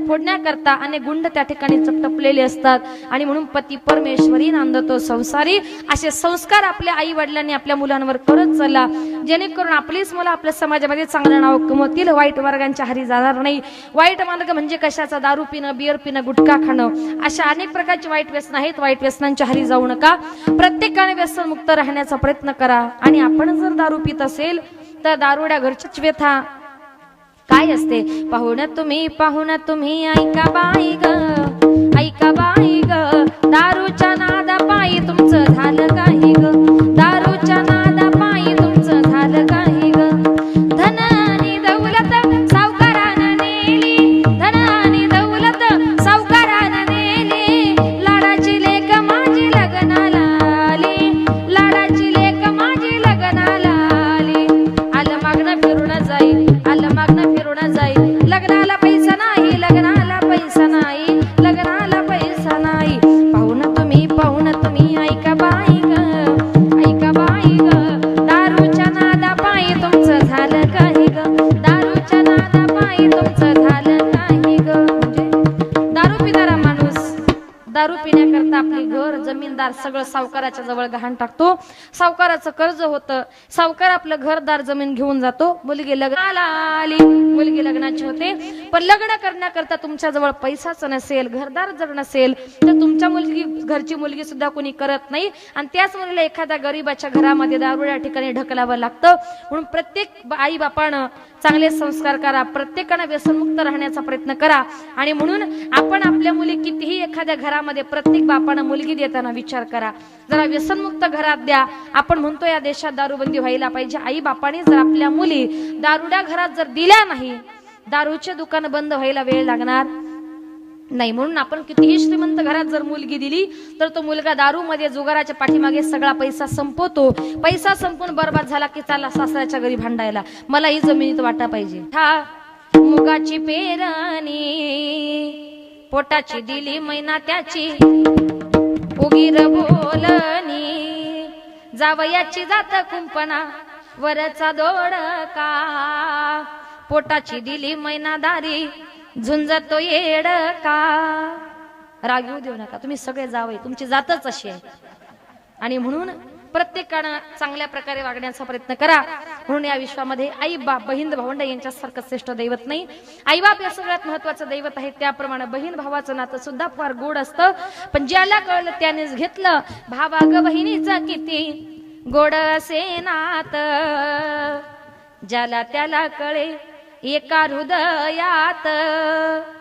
फोडण्याकरता अनेक गुंड त्या ठिकाणी चपटपलेले असतात. आणि म्हणून पती परमेश्वरी नांदतो संसारी, असे संस्कार आपल्या आई वडिलांनी आपल्या मुलांवर करत चला, जेणेकरून आपलीच मुलं आपल्या समाजामध्ये चांगलं नाव कमवतील, वाईट वर्गांच्या हारी जाणार नाही. वाईट मार्ग म्हणजे कशाचा, दारू पिणं, बियर पिणं, गुटखा खाणं, अशा अनेक प्रकारची वाईट व्यसन आहेत. वाईट व्यसनांच्या हारी जाऊ नका. प्रत्येकाने व्यसनमुक्त राहण्याचा प्रयत्न करा. आणि आपण जर दारू पित असेल तर दारुड्या घरचीच व्यथा काय असते. पाहुणा तुम्ही ऐका बाई ग, ऐका बाई ग, दारूच्या नादा पायी तुमचं झालं काही ग, दारूच्या नादा पायी तुमचं झालं काही ग. धन आणि दौलत सावकारानं नेली, धन आणि दौलत सावकारानं नेली, लाडाची लेक माझी लग्नाला आली, लाडाची लेक माझी लग्नाला आली. आलं मागणं फिरून जाईल, आलं मागणं फिरून जाईल, लग्नाला पैसा नाही, लग्नाला पैसा नाही, लग्नाला पैसा नाही. पाहुणं तुम्ही ऐका बाई ग, ऐका बाई ग, दारूच्या नादा पायी तुमचं झालं काही ग, दारूच्या नादा पायी तुमचं झालं काही ग. म्हणजे दारू पिणारा माणूस दारू पिण्याकरता आपली घर जमीनदार सगळं सावकाराच्या जवळ गहाण टाकतो. सावकाराचं कर्ज होतं, सावकार आपलं घरदार जमीन घेऊन जातो. मुलगी लग्नाला आली, मुलगी लग्नाची होते, पण लग्न करण्याकरता तुमच्या जवळ पैसाच नसेल, घरदार जर नसेल तर तुमच्या घरची मुलगी सुद्धा कोणी करत नाही. आणि त्याच मुलीला एखाद्या गरीबाच्या घरामध्ये दारुड्या ठिकाणी ढकलावं लागतं. म्हणून प्रत्येक आई बापानं चांगले संस्कार करा, प्रत्येकानं व्यसनमुक्त राहण्याचा प्रयत्न करा. आणि म्हणून आपण आपल्या मुली कितीही एखाद्या घरामध्ये प्रत्येक बापानं मुलगी देताना विचार करा, जरा व्यसनमुक्त घरात द्या. आपण म्हणतो या देशात दारूबंदी व्हायला पाहिजे. आई बापाने जर आपल्या मुली दारुड्या घरात जर दिल्या नाही, दारूचे दुकान बंद व्हायला वेळ लागणार नाही. म्हणून आपण कितीही श्रीमंत घरात जर मुलगी दिली तर तो मुलगा दारू मध्ये जुगाराच्या पाठीमागे सगळा पैसा संपवतो. पैसा संपून बर्बाद झाला की चालला सासऱ्याच्या घरी भांडायला, मला ही जमिनीत वाटा पाहिजे. हा मुगाची पेरणी पोटाची दिली मैना त्याची उगीर बोलणी, जावयाची जात कुंपणा वरचा दोडका पोटाची दिली मैनादारी झुंजतो येडका. राग येऊ देऊ नका, तुम्ही सगळे जावई, तुमची जातच अशी आहे आणि म्हणून प्रत्येकानं चांगल्या प्रकारे वागण्याचा प्रयत्न करा. म्हणून या विश्वामध्ये आई बाप बहीण भावंड यांच्यासारखं श्रेष्ठ दैवत नाही. आई बाप या सगळ्यात महत्वाचं दैवत आहे. त्याप्रमाणे बहीण भावाचं नातं सुद्धा फार गोड असतं, पण ज्याला कळलं त्यानेच घेतलं. भावा ग बहिणीचं किती गोड असे नात, ज्याला त्याला कळे एका हृदयात.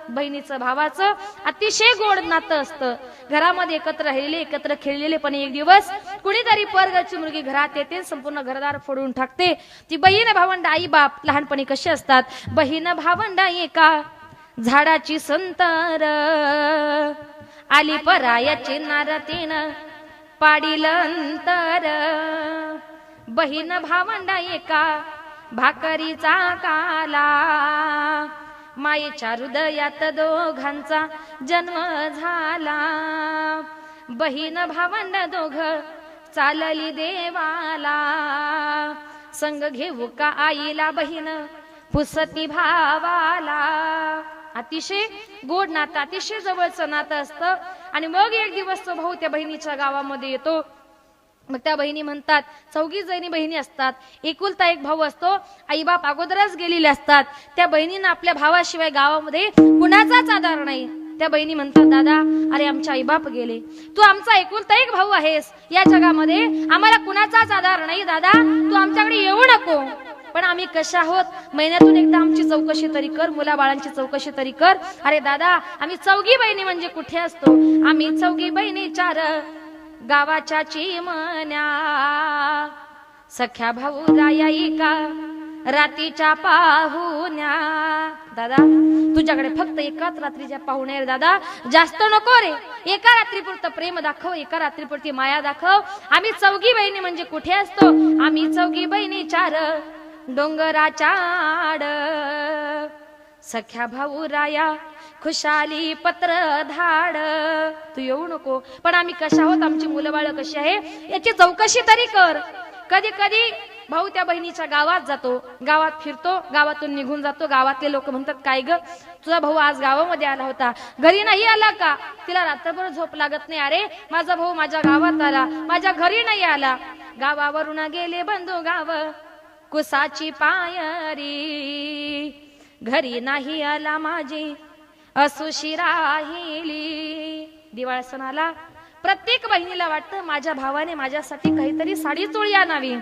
बहिणीचं भावाचं अतिशय गोड नातं असतं. घरामध्ये एकत्र राहिलेले, एकत्र खेळलेले, पण एक दिवस कुणीतरी परगाची मुलगी घरात येते, संपूर्ण घरदार फोडून टाकते. ती बहीण भावंड आई बाप लहानपणी कसे असतात. बहीण भावंड एका झाडाची संतर, आली परायाची नारतीन पाडील अंतर. बहीण भावंड एका भाकरीचा काला, मायेच्या हृदयात दोघांचा जन्म झाला. बहीण भावंड दोघ चालली देवाला, संग घेऊ का आईला बहीण पुसती भावाला. अतिशय गोड नातं, अतिशय जवळचं नातं असतं. आणि मग एक दिवस तो भाऊ त्या बहिणीच्या गावामध्ये येतो. मग त्या बहिणी म्हणतात, चौघी जणी बहिणी असतात, एकुलता एक भाऊ असतो. आई बाप अगोदरच गेलेले असतात. त्या बहिणींना आपल्या भावाशिवाय गावामध्ये कुणाचाच आधार नाही. त्या बहिणी म्हणतात, दादा अरे आमचे आई बाप गेले, तू आमचा एकुलता एक भाऊ आहेस, या जगामध्ये आम्हाला कुणाचाच आधार नाही. दादा तू आमच्याकडे येऊ नको, पण आम्ही कशा आहोत, महिन्यातून एकदा आमची चौकशी तरी कर, मुलाबाळांची चौकशी तरी कर. अरे दादा आम्ही चौघी बहिणी म्हणजे कुठे असतो, आम्ही चौघी बहिणी चार गावाच्या चिमण्या, सख्या भाऊ राया रातीच्या पाहुण्या. दादा तुझ्याकडे फक्त एकाच रात्रीच्या पाहुण्या रे दादा, जास्त नको रे. एका रात्रीपुरतं प्रेम दाखव, एका रात्रीपुरती माया दाखव. आम्ही चौघी बहिणी म्हणजे कुठे असतो, आम्ही चौघी बहिणी चार डोंगराच्या आड, सख्या भाऊ राया खुशाली पत्र धाड. तू येऊ नको, पण आम्ही कशा आहोत, आमची मुलं बाळ कशी आहे याची चौकशी तरी कर. कधी कधी भाऊ त्या बहिणीच्या गावात जातो, गावात फिरतो, गावातून निघून जातो. गावातले लोक म्हणतात, काय ग तुझा भाऊ आज गावामध्ये आला होता, घरी नाही आला का? तिला रात्रभर झोप लागत नाही. अरे माझा भाऊ माझ्या गावात आला, माझ्या घरी नाही आला. गावावरून गेले बंधू गाव कुसाची पायरी, घरी नाही आला माझी असुशी राहिली. दिवाळी सणाला प्रत्येक बहिणीला वाटतं माझ्या भावाने माझ्यासाठी काहीतरी साडी चोळी आणावी,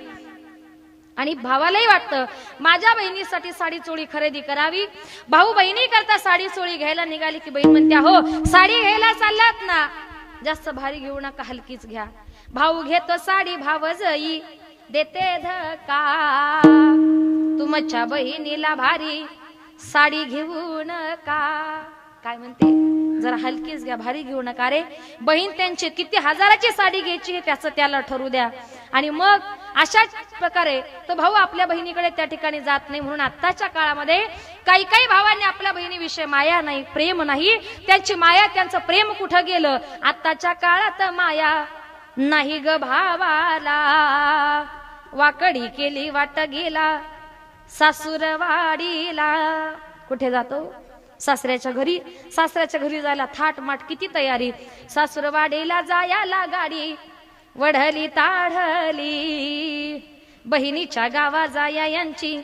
आणि भावालाही वाटतं माझ्या बहिणीसाठी साडी चोळी खरेदी करावी. भाऊ बहिणी करता साडी चोळी घ्यायला निघाली की बहीण म्हणते, हो साडी घ्यायला चाललात ना, जास्त भारी घेऊ नका, हलकीच घ्या. भाऊ घेतो साडी, भावजई देते धक्का, तुमच्या बहिणीला भारी साडी घेऊ नका. काय म्हणते, जरा हलकीच घ्या, भारी घेऊ नका रे. बहीण त्यांची किती हजाराची साडी घ्यायची हे त्याचं त्याला ठरू द्या. आणि मग अशाच प्रकारे तो भाऊ आपल्या बहिणीकडे त्या ठिकाणी जात नाही. म्हणून आत्ताच्या काळामध्ये काही काही भावांनी आपल्या बहिणीविषयी माया नाही, प्रेम नाही. त्यांची माया, त्यांचं प्रेम कुठं गेलं? आत्ताच्या काळात माया नाही ग भावाला, वाकडी केली वाट गेला सासूरवाडीला. कुठे जातो? सासऱ्याच्या घरी. सासऱ्याच्या घरी जायला थाट माट किती तयारी. सासूरवाडीला जायला गाडी वढली ताढली, बहिणीच्या गावा जाया यांची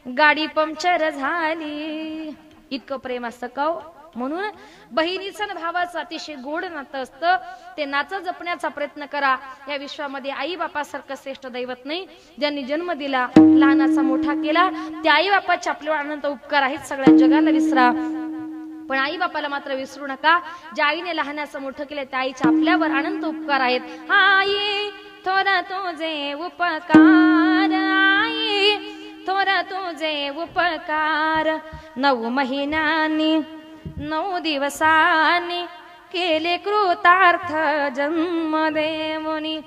गाडी पंक्चर झाली. इतकं प्रेम असतं का? म्हणून बहिणीचं आणि भावाचं अतिशय गोड नातं असतं. ते नातं जपण्याचा प्रयत्न करा. या विश्वामध्ये आई बापासारखं श्रेष्ठ दैवत नाही. ज्यांनी जन्म दिला, लहानाचा मोठा केला, त्या आई बापाचे आपल्यावर अनंत उपकार आहेत. सगळ्या जगाला विसरा, पण आई बापाला मात्र विसरू नका. ज्या आईने लहानाचं मोठं केलं त्या आईचे आपल्यावर अनंत उपकार आहेत. आई थोडा तुझे उपकार, आई थोडा तुझे उपकार, 9 महिन्यांनी 9 दिवसांनी केले कृतार्थ जन्म देवनी.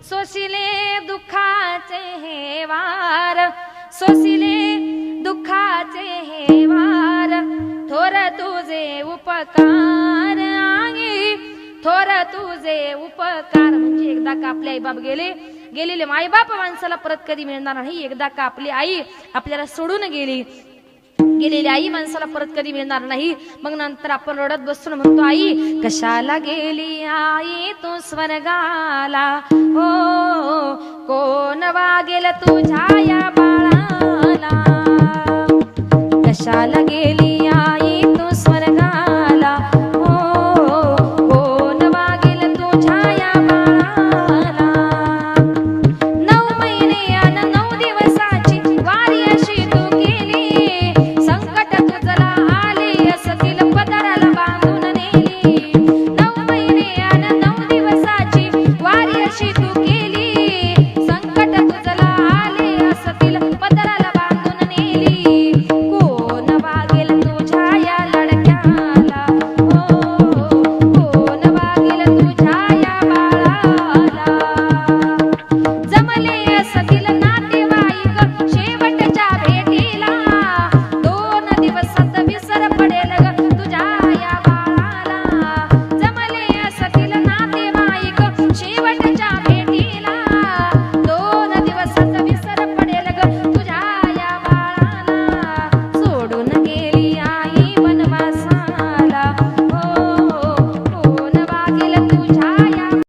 सोसिले दुःखाचे हे वार, सोसिले दुःखाचे हे वार, थोर तुझे उपकार आई, थोर तुझे उपकार. म्हणजे एकदा का आपले आई बाप गेले, गेलेले मायबाप माणसाला परत कधी मिळणार नाही. एकदा का आपली आई आपल्याला सोडून गेलेली आई माणसाला परत कधी मिळणार नाही. मग नंतर आपण रडत बसून म्हणतो, आई कशाला गेली आई तू स्वर्गाला, हो कोण वागेल तुझ्या या बाळा